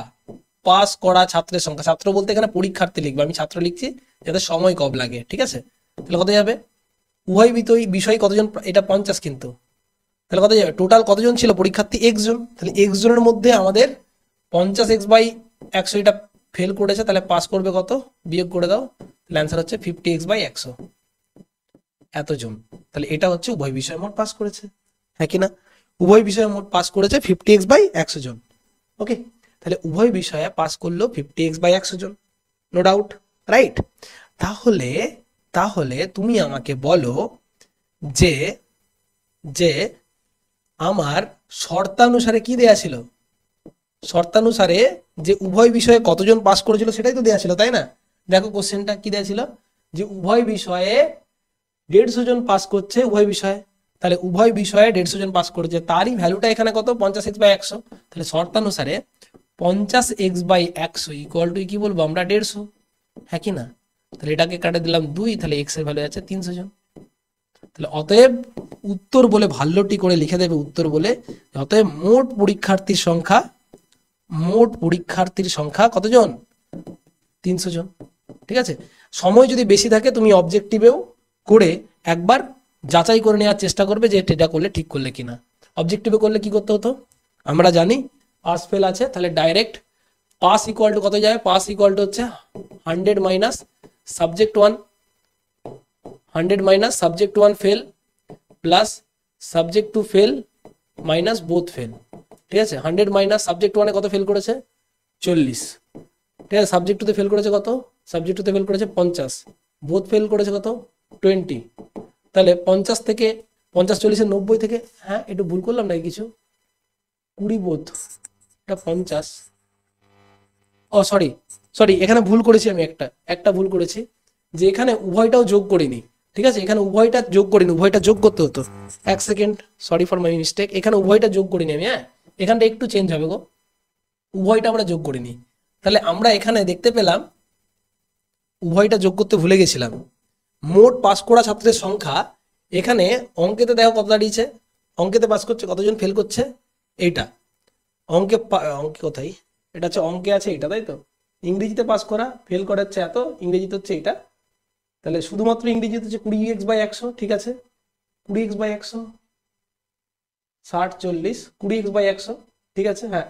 পাস করা ছাত্রের সংখ্যা, ছাত্র বলতে এখানে পরীক্ষার্থী লিখবে, আমি ছাত্র লিখছি যাতে সময় কম লাগে, ঠিক আছে। তাহলে কত যাবে? উভয় বিষয় কতজন? এটা 50 কিন্তু, তাহলে কত যাবে? টোটাল কতজন ছিল পরীক্ষার্থী? এক্স জন। তাহলে এক্স জনের মধ্যে আমাদের 50x/100 এটা ফেল করেছে, তাহলে পাস করবে কত? বিয়োগ করে দাও, তাহলে অ্যান্সার হচ্ছে 50x/100, এতজন। তাহলে এটা হচ্ছে উভয় বিষয়ে মোট পাস করেছে, হ্যাঁ কি না? উভয় বিষয়ে মোট পাস করেছে 50x/100 জন। ওকে, তাহলে উভয় বিষয়ে পাস করলো 50x/100 জন, নো ডাউট, রাইট? তাহলে তাহলে তুমি আমাকে বলো যে যে আমার শর্তানুসারে কি দেয়া ছিল? শর্তানুসারে যে উভয় বিষয়ে কতজন পাস করেছিল সেটাই তো দেয়া ছিল, তাই না? দেখো কোশ্চেনটা কি দেয়া ছিল, যে উভয় বিষয়ে 150 জন পাস করছে উভয় বিষয়ে, তাহলে উভয় বিষয়ে 150 জন পাস করেছে, তারই ভ্যালুটা এখানে কত 50x/100। তাহলে শর্তানুসারে 50x/100 ইকুয়াল টু কি বলবো আমরা 150, হ্যাঁ কি না? তাহলে এটাকে কাটে দিলাম 2, তাহলে এক্স এর ভ্যালু আছে 300 জন। তাহলে অতএব উত্তর বলে ভাল্যটি করে লিখে দেবে উত্তর বলে, অতএব মোট পরীক্ষার্থীর সংখ্যা কতজন? 300 জন। ঠিক আছে, সময় যদি বেশি থাকে তুমি অবজেক্টিভেও করে একবার যাচাই করে নেওয়ার চেষ্টা করবে যে এটা করলে ঠিক করলে কিনা। অবজেক্টিভে করলে কি করতে হতো আমরা জানি, পাস ফেল আছে, তাহলে ডাইরেক্ট পাস ইকুয়াল টু কত যায়? পাস ইকুয়াল টু হচ্ছে 100 minus subject 1, 100 minus subject 1 fail plus subject 2 fail minus both fail. ঠিক আছে, 100 মাইনাস সাবজেক্ট 1 এ কত ফেল করেছে? 40। ঠিক আছে, সাবজেক্ট 2 তে ফেল করেছে কত? সাবজেক্ট 2 তে ফেল করেছে 50, বোথ ফেল করেছে কত? 20। তাহলে 50 থেকে 50 40 90 থেকে, হ্যাঁ একটু ভুল করলাম নাকি কিছু? 20 বোথ, এটা 50, ও সরি এখানে ভুল করেছি আমি, একটা ভুল করেছি যে এখানে উভয়টাও যোগ করিনি। ঠিক আছে, এখানে উভয়টা যোগ করিনি, উভয়টা যোগ করতে হতো। এক second, sorry for my mistake, এখানে উভয়টা যোগ করিনি আমি, হ্যাঁ এখানটা একটু চেঞ্জ হবে গো, উভয়টা আমরা যোগ করিনি। তাহলে আমরা এখানে দেখতে পেলাম উভয়টা যোগ করতে ভুলে গেছিলাম। মোট পাস করা ছাত্রের সংখ্যা এখানে অঙ্কেতে দেখো কত দাঁড়িয়েছে, অঙ্কেতে পাস করছে কতজন, ফেল করছে এইটা, অঙ্কে কোথায়, এটা হচ্ছে অঙ্কে আছে এটা, তাই তো? ইংরেজিতে পাস করা ফেল করা হচ্ছে এত, ইংরেজিতে হচ্ছে এটা, তাহলে শুধুমাত্র ইংরেজিতে হচ্ছে 20x/100। ঠিক আছে, 20x/100, 60 40, 20x/100। ঠিক আছে, হ্যাঁ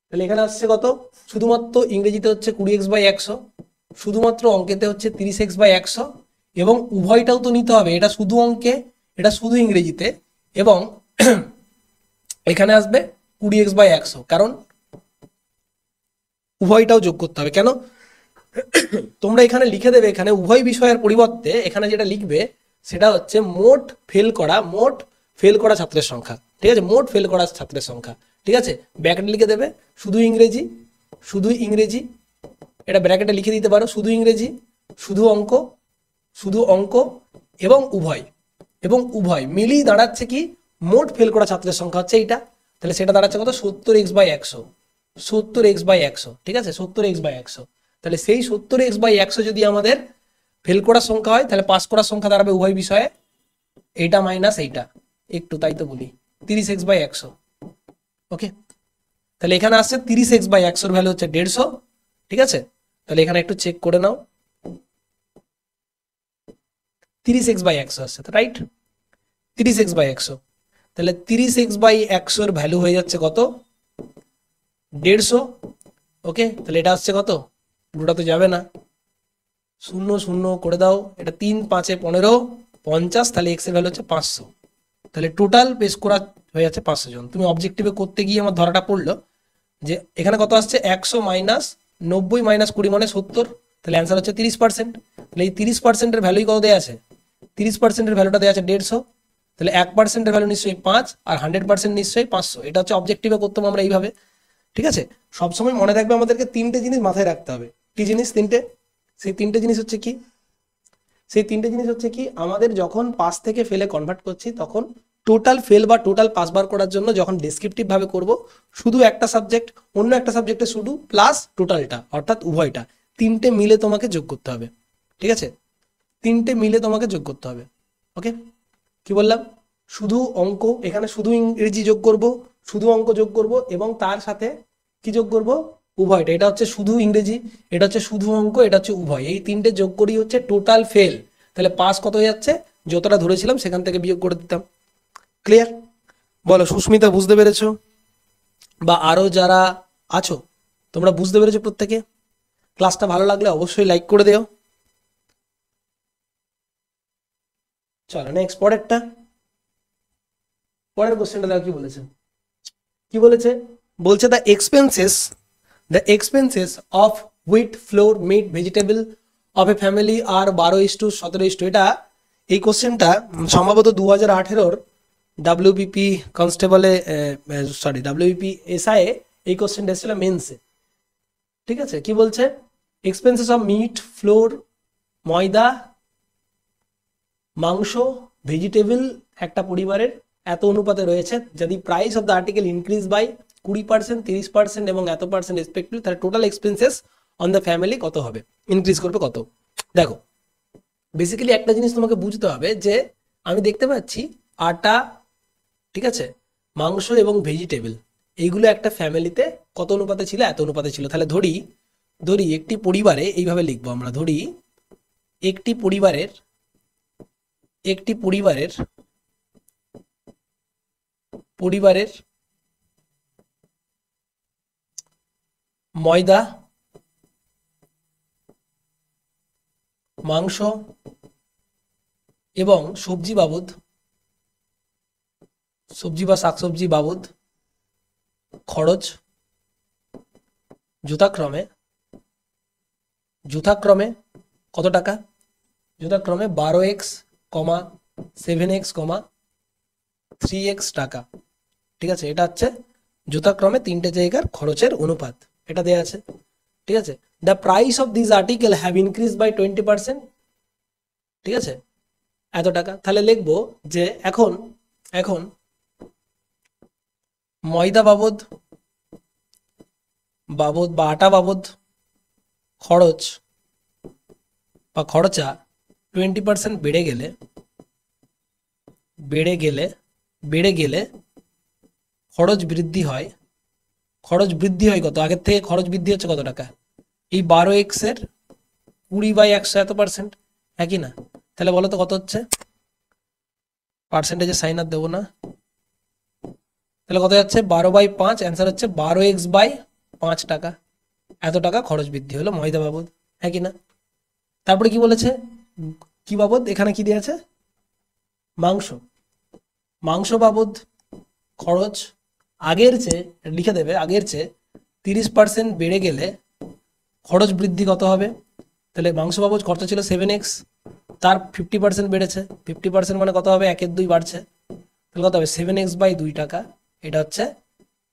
তাহলে এখানে আসছে কত? শুধুমাত্র ইংরেজিতে হচ্ছে 20x/100, শুধুমাত্র অঙ্কেতে হচ্ছে 30x/100, এবং উভয়টাও তো নিতে হবে, এটা শুধু অঙ্কে এটা শুধু ইংরেজিতে, এবং এখানে আসবে 20x/100, কারণ উভয়টাও যোগ করতে হবে। কেন? তোমরা এখানে লিখে দেবে, এখানে উভয় বিষয়ের পরিবর্তে এখানে যেটা লিখবে সেটা হচ্ছে মোট ফেল করা ছাত্রের সংখ্যা। ঠিক আছে, মোট ফেল করা ছাত্রের সংখ্যা। ঠিক আছে, ব্র্যাকেটে লিখে দেবে শুধু ইংরেজি, এটা ব্র্যাকেটে লিখে দিতে পারো, শুধু ইংরেজি, শুধু অঙ্ক এবং উভয় মিলিয়ে দাঁড়াচ্ছে কি মোট ফেল করা ছাত্রের সংখ্যা হচ্ছে এইটা। তাহলে সেটা দাঁড়াচ্ছে কত? 70x/100, 70x/100। ঠিক আছে, 70x/100। তাহলে সেই 70x/100 যদি আমাদের ফেল করার সংখ্যা হয়, তাহলে পাস করার সংখ্যা দাঁড়াবে উভয় বিষয়ে এইটা মাইনাস এইটা, একটু তাই তো বলি 30x/100। ওকে, তাহলে এখানে আসছে 30x/100 ভ্যালু হচ্ছে 150। ঠিক আছে, তাহলে এখানে একটু চেক করে নাও, 30x/100 আসছে, রাইট? 30x/100, তাহলে 30x/100 ভ্যালু হয়ে যাচ্ছে কত? 150। ওকে, তাহলে এটা আসছে কত? পুরোটা তো যাবে না, 0 0 করে দাও, এটা 3 5 15 50, তাহলে এক্স এর ভ্যালু হচ্ছে 500। তাহলে টোটাল পেশ করা হয়ে যাচ্ছে 500 জন। তুমি অবজেক্টিভে করতে গিয়ে আমার ধরাটা পড়লো যে এখানে কত আসছে? 100 মাইনাস 90 মাইনাস 20 মানে 70, তাহলে অ্যান্সার হচ্ছে 30%। তাহলে এই 30%-এর ভ্যালুই কত দেওয়া আছে? 30%-এর ভ্যালুটা দেওয়া আছে 150, তাহলে 1%-এর ভ্যালু নিশ্চয়ই 5, আর 100% নিশ্চয়ই 500। এটা হচ্ছে অবজেক্টিভে করতাম আমরা এইভাবে। ঠিক আছে, সবসময় মনে রাখবে আমাদেরকে 3টে জিনিস মাথায় রাখতে হবে। কি জিনিস? 3টে। সেই 3টে জিনিস হচ্ছে কি? সেই 3টে জিনিস হচ্ছে কি, আমাদের যখন পাস থেকে ফেলে কনভার্ট করছি তখন টোটাল ফেল বা টোটাল পাস বার করার জন্য যখন ডেসক্রিপটিভ ভাবে করব, শুধু একটা সাবজেক্ট অন্য একটা সাবজেক্টে শুধু প্লাস টোটালটা অর্থাৎ উভয়টা, 3টে মিলে তোমাকে যোগ করতে হবে। ঠিক আছে, 3টে মিলে তোমাকে যোগ করতে হবে। ওকে, কি বললাম? শুধু অঙ্ক, এখানে শুধু ইংরেজি যোগ করব, শুধু অঙ্ক যোগ করব, এবং তার সাথে কি যোগ করব? উভয়টা। এটা হচ্ছে শুধু ইংরেজি, এটা হচ্ছে শুধু অঙ্ক, এটা হচ্ছে উভয়, এই 3টে যোগ করি হচ্ছে টোটাল ফেল। তাহলে পাস কত হয়ে যাচ্ছে? যতটা ধরেছিলাম সেখান থেকে বিয়োগ করে দিতাম। ক্লিয়ার? বলো সুস্মিতা, বুঝতে পেরেছো? বা আরো যারা আছো তোমরা বুঝতে পেরেছো প্রত্যেকে? ক্লাসটা ভালো লাগলে অবশ্যই লাইক করে দিও। চলো নেক্সট, পরের কোশ্চেনটা দেখো কি বলেছে। কি বলেছে? বলছে the expenses of wheat, flour, meat, vegetable of a family আর 12:17:, এটা এই কোশ্চেনটা সম্ভবত 2018-ওর ডাব্লিউবিপি কনস্টেবলে, ডাব্লিউবিপি এসআই এই কোশ্চেনটা এসেছিল মেন্সে। ঠিক আছে, কি বলছে? এক্সপেন্সেস অফ মিট, ফ্লোর, ময়দা, মাংস, ভেজিটেবল একটা পরিবারের এত অনুপাতে রয়েছে, যদি price of the article increase by 20%, 30% এবং এত পার্সেন্ট রেসপেক্টিভ, তাহলে total expenses on the family কত হবে, ইনক্রিজ করবে কত। দেখো বেসিক্যালি একটা জিনিস তোমাকে বুঝতে হবে যে আমি দেখতে পাচ্ছি আটা, ঠিক আছে, মাংস এবং ভেজিটেবল এইগুলো একটা ফ্যামিলিতে কত অনুপাতে ছিল, এত অনুপাতে ছিল। তাহলে ধরি ধরি একটি পরিবারে, এইভাবে লিখবো আমরা, ধরি একটি পরিবারের একটি পরিবারের পরিবারের ময়দা, মাংস এবং সবজি বাবদ, সবজি বা শাকসবজি বাবদ খরচ যথাক্রমে যথাক্রমে কত টাকা, যথাক্রমে 12x, 7x, 3x টাকা। ঠিক আছে, এটা হচ্ছে যথাক্রমে তিনটে জায়গার খরচের অনুপাত, এটা দেয়া আছে। ঠিক আছে, the price of this article have increase by 20%, ঠিক আছে, এত টাকা। তাহলে লিখবো যে এখন এখন ময়দা বাবদ বাবদ বা আটা বাবদ খরচ বা খরচা 20% বেড়ে গেলে বেড়ে গেলে বেড়ে গেলে খরচ বৃদ্ধি হয়। খরচ বৃদ্ধি হয় কত, আগের থেকে খরচ বৃদ্ধি হচ্ছে কত টাকা, এই 12x এর 20/100 এত পার্সেন্ট, একই না? তাহলে বলো তো কত হচ্ছে, পার্সেন্টেজের সাইন আর দেবো না, তাহলে কত যাচ্ছে 12/5, অ্যান্সার হচ্ছে 12x/5 টাকা, এত টাকা খরচ বৃদ্ধি হলো ময়দা বাবদ, হ্যাঁ কি না? তারপরে কি বলেছে, কি বাবদ, এখানে কি দেওয়া আছে, মাংস, মাংস বাবদ খরচ আগের চেয়ে, লিখে দেবে, আগের চেয়ে 30% বেড়ে গেলে খরচ বৃদ্ধি কত হবে। তাহলে মাংস বাবদ খরচা ছিল 7x, তার 50% বেড়েছে, 50% মানে কত হবে, 1/2 বাড়ছে, তাহলে কত হবে 7x/2 টাকা, এটা হচ্ছে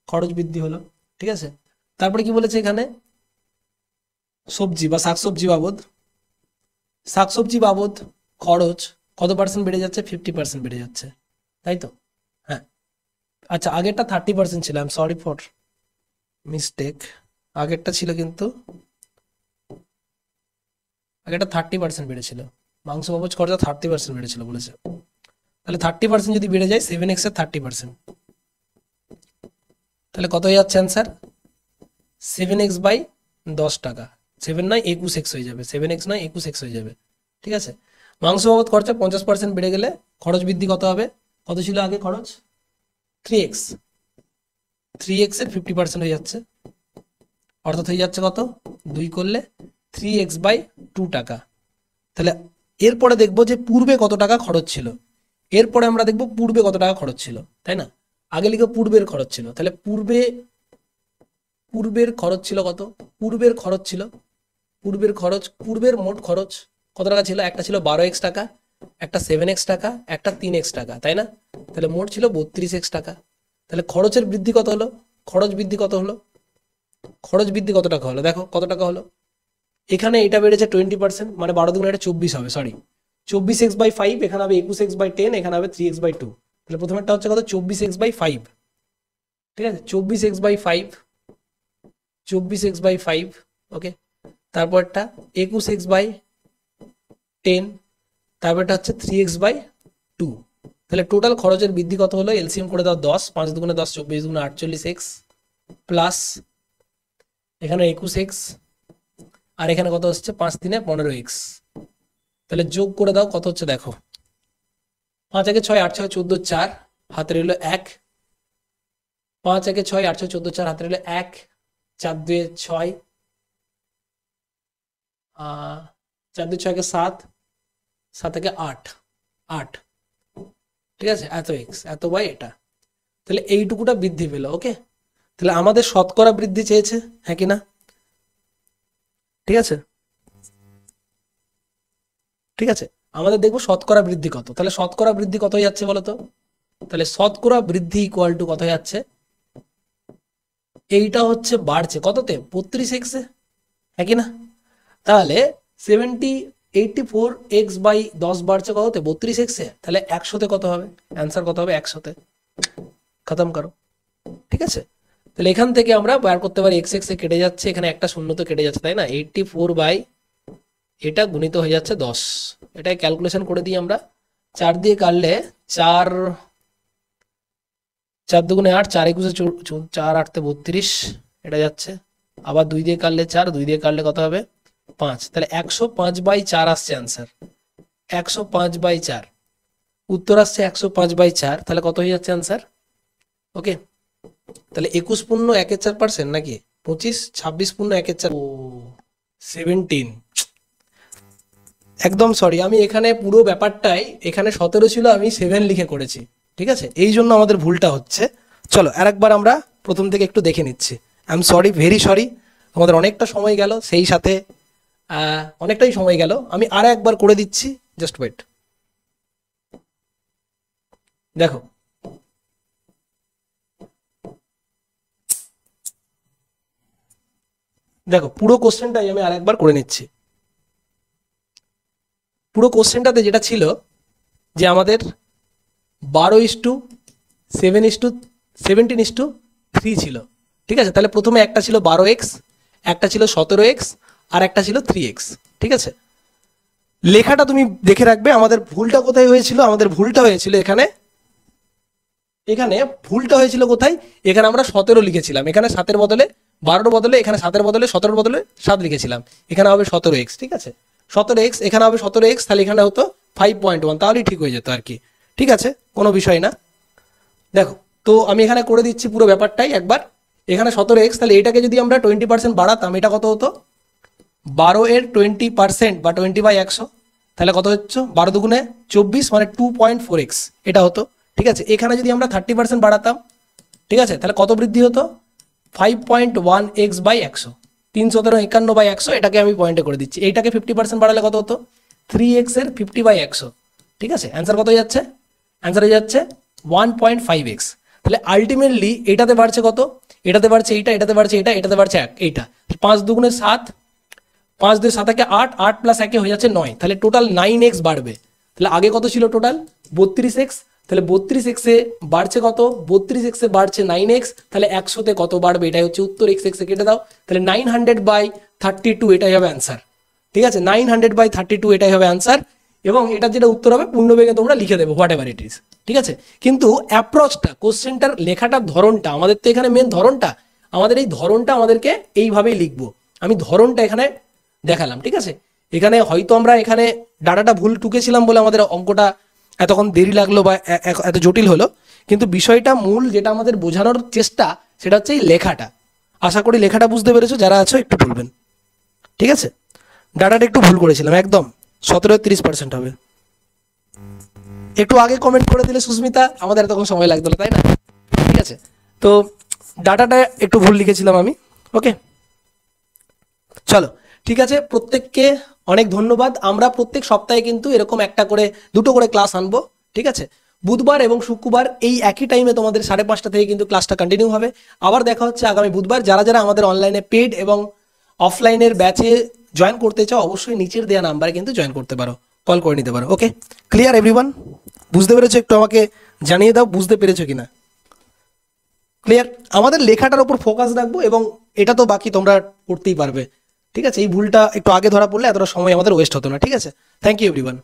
খরচ বৃদ্ধি হলো। ঠিক আছে, তারপরে কি বলেছে এখানে, সবজি বা শাকসবজি বাবদ, শাকসবজি বাবদ খরচ কত পার্সেন্ট বেড়ে যাচ্ছে, 50% বেড়ে যাচ্ছে, তাই তো? হ্যাঁ, আচ্ছা আগেরটা 30% ছিল, I am sorry for mistake, আগেরটা ছিল কিন্তু আগেরটা 30% বেড়েছিল, মাংস বাবদ খরচা 30% বেড়েছিল বলেছে। তাহলে 30% যদি বেড়ে যায় 7x এর 30%, তাহলে কত হয়ে যাচ্ছে অ্যান্সার, 7x/10 টাকা, 7 নয় 21x হয়ে যাবে, 7x নয় 21x হয়ে যাবে। ঠিক আছে, মাংস বাবদ খরচা 50% বেড়ে গেলে খরচ বৃদ্ধি কত হবে, কত ছিল আগে খরচ, 3x, 3x এর 50% হয়ে যাচ্ছে, অর্থাৎ হয়ে যাচ্ছে কত, 2 করলে 3x/2 টাকা। তাহলে এরপরে দেখবো যে পূর্বে কত টাকা খরচ ছিল, এরপরে আমরা দেখবো পূর্বে কত টাকা খরচ ছিল, তাই না? আগে লিখে পূর্বের খরচ ছিল, তাহলে পূর্বের খরচ ছিল কত, পূর্বের মোট খরচ কত টাকা ছিল, একটা ছিল 12x টাকা, একটা 7x টাকা, একটা 3x টাকা, তাই না? তাহলে মোট ছিল 32x টাকা। তাহলে খরচের বৃদ্ধি কত হলো, খরচ বৃদ্ধি কত হলো, খরচ বৃদ্ধি কত টাকা হলো, দেখো কত টাকা হলো, এখানে এটা বেড়েছে 20%, মানে 12 দুগুণে এটা 24 হবে, সরি 24x/5, এখানে হবে 21x/10, এখানে হবে 3x/2। তাহলে প্রথমেরটা হচ্ছে কত, 24x/5, ঠিক আছে, 24x/5, ওকে। তারপরটা 21x/10, তারপরটা হচ্ছে 3x/2। তাহলে টোটাল খরচের বৃদ্ধি কত হলো, এলসিএম করে দাও 10, 5 দুগুণে 10, 24 দুগুণে 48x, প্লাস এখানে 21x, আর এখানে কত হচ্ছে 5 3 15x, তাহলে যোগ করে দাও কত হচ্ছে দেখো, 5 একে 6, 8 6 14 4, হাতে রইল 1, 5 একে 6, 8 6 14 4, হাতে রইল 1, 4 2 6, 4 2 6 কে 7, 7 থেকে 8, 8, ঠিক আছে, এত এক্স এত বাই এটা, তাহলে এইটুকুটা বৃদ্ধি পেল, ওকে। তাহলে আমাদের শতকরা বৃদ্ধি চেয়েছে, হ্যাঁ কি না? ঠিক আছে, ঠিক আছে, আমাদের দেখবো শতকরা বৃদ্ধি কত, তাহলে শতকরা বৃদ্ধি কত হয়ে যাচ্ছে বলতো, তাহলে শতকরা বৃদ্ধি ইকুয়াল টু কত হয়ে যাচ্ছে, এইটা হচ্ছে বাড়ছে কততে, 32x এ, হ্যাঁ কি না? তাহলে 84x/10 বাড়ছে কততে? 32x-এ। তাহলে 100-তে কত হবে? অ্যান্সার কত হবে? 100-তে। খতম করো। ঠিক আছে, তাহলে এখান থেকে আমরা বার করতে পারি এক্স এক্স এ কেটে যাচ্ছে, এখানে একটা শূন্য তো কেটে যাচ্ছে, তাই না? 84 এটা গুণিত হয়ে যাচ্ছে 10। এটাই ক্যালকুলেশন করে দিই আমরা। 4 দিয়ে কাটলে 4 4 দুগুণে 8, 4 একুশে 4 8 32 এটা যাচ্ছে। আবার 2 দিয়ে কাটলে 4, 2 দিয়ে কাটলে কত হবে? 5। তাহলে 105/4 আসছে অ্যান্সার। 105/4 উত্তর আসছে 105/4। তাহলে কত হয়ে যাচ্ছে অ্যান্সার? ওকে, তাহলে 21 × 1/4 নাকি 25, 26 × 1/4 ও 17। একদম সরি, আমি এখানে পুরো ব্যাপারটাই এখানে 17 ছিল, আমি 7 লিখে করেছি। ঠিক আছে, এই জন্য আমাদের ভুলটা হচ্ছে। চলো আরেকবার আমরা প্রথম থেকে একটু দেখে নিচ্ছি। I am sorry, very sorry, আমাদের অনেকটা সময় গেল, সেই সাথে অনেকটাই সময় গেল। আমি আর একবার করে দিচ্ছি, জাস্ট ওয়েট। দেখো, দেখো পুরো কোশ্চেনটাই আমি আর একবার করে নিচ্ছি। পুরো কোশ্চেনটাতে যেটা ছিল যে আমাদের 12:17:3 ছিল। ঠিক আছে, তাহলে প্রথমে একটা ছিল 12x, একটা ছিল 17x, আর একটা ছিল 3x। ঠিক আছে, লেখাটা তুমি দেখে রাখবে। আমাদের ভুলটা কোথায় হয়েছিল? আমাদের ভুলটা হয়েছিল এখানে, এখানে ভুলটা হয়েছিল কোথায়? এখানে আমরা 17 লিখেছিলাম, এখানে 7-এর বদলে 12-এর বদলে, এখানে 7-এর বদলে 17-এর বদলে 7 লিখেছিলাম। এখানে হবে 17x। ঠিক আছে, 17x, এখানে হবে 17x, তাহলে এখানে হতো 5.1, তাহলেই ঠিক হয়ে যেত আর কি। ঠিক আছে, কোনো বিষয় না। দেখো, তো আমি এখানে করে দিচ্ছি পুরো ব্যাপারটাই একবার। এখানে 17x, তাহলে এটাকে যদি আমরা 20% বাড়াতাম, এটা কত হতো? 12-এর 20% বা 20/100, তাহলে কত হচ্ছে? 12 দুগুণে 24, মানে 2.4x এটা হতো। ঠিক আছে, এখানে যদি আমরা 30% বাড়াতাম, ঠিক আছে, তাহলে কত বৃদ্ধি হতো? 5.1x/100, 351/100, এটাকে আমি পয়েন্টে করে দিচ্ছি। এইটাকে 50% বাড়ালে কত হতো? 3x-এর 50/100। ঠিক আছে, অ্যান্সার কত হয়ে যাচ্ছে? অ্যান্সার হয়ে যাচ্ছে 1.5x। তাহলে আলটিমেটলি এটাতে বাড়ছে কত? এটাতে বাড়ছে এইটা, এটাতে বাড়ছে এটা, এটাতে বাড়ছে এইটা। 5 দুগুণে 7, 5 2 7 8, 8 + 1 হয়ে যাচ্ছে 9, তাহলে টোটাল 9x বাড়বে। তাহলে আগে কত ছিল টোটাল? 32x, তাহলে 32x-এ বাড়ছে কত? 32x-এ বাড়ছে 9x, তাহলে 100-তে কত বাড়বে? এটাই হচ্ছে উত্তর। x কেটে দাও, তাহলে 900/32 এটাই হবে অ্যান্সার। ঠিক আছে, 900/32 এটাই হবে অ্যান্সার। এবং এটা যেটা উত্তর হবে পূর্ণবেগে তোমরা লিখে দেবো, হোয়াট এভার ইট ইজ। ঠিক আছে, কিন্তু অ্যাপ্রোচটা, কোশ্চেনটার লেখাটার ধরনটা, আমাদের তো এখানে মেন ধরনটা, আমাদের এই ধরনটা আমাদেরকে এইভাবেই লিখবো। আমি ধরনটা এখানে দেখালাম। ঠিক আছে, এখানে হয়তো আমরা এখানে ডাটাটা ভুল টুকেছিলাম বলে আমাদের অঙ্কটা এতক্ষণ দেরি লাগলো বা এত জটিল হলো, কিন্তু বিষয়টা মূল যেটা আমাদের বোঝানোর চেষ্টা, সেটা হচ্ছে এই লেখাটা। আশা করি লেখাটা বুঝতে পেরেছো, যারা আছো একটু বলবেন। ঠিক আছে, ডাটাটা একটু ভুল করেছিলাম, একদম 17-30% হবে। একটু আগে কমেন্ট করে দিলে সুস্মিতা, আমাদের এতক্ষণ সময় লাগতো না, তাই না? ঠিক আছে, তো ডাটাটা একটু ভুল লিখেছিলাম আমি। ওকে, চলো ঠিক আছে, প্রত্যেককে অনেক ধন্যবাদ। আমরা প্রত্যেক সপ্তাহে কিন্তু এরকম একটা করে, দুটো করে ক্লাস আনবো। ঠিক আছে, বুধবার এবং শুক্রবার এই একই টাইমে তোমাদের 5:30 থেকে কিন্তু ক্লাসটা কন্টিনিউ হবে। আবার দেখা হচ্ছে আগামী বুধবার। যারা যারা আমাদের অনলাইনে পেড এবং অফলাইনের ব্যাচে জয়েন করতে চাও, অবশ্যই নিচের দেওয়া নাম্বারে কিন্তু জয়েন করতে পারো, কল করে নিতে পারো। ওকে, ক্লিয়ার এভরিওয়ান? বুঝতে পেরেছো? একটু আমাকে জানিয়ে দাও বুঝতে পেরেছো কিনা। ক্লিয়ার? আমাদের লেখাটার উপর ফোকাস রাখবো, এবং এটা তো বাকি তোমরা করতেই পারবে। ঠিক আছে, এই ভুলটা একটু আগে ধরা পড়লে এতটা সময় আমাদের ওয়েস্ট হতো না। ঠিক আছে, থ্যাংক ইউ এভরিওয়ান।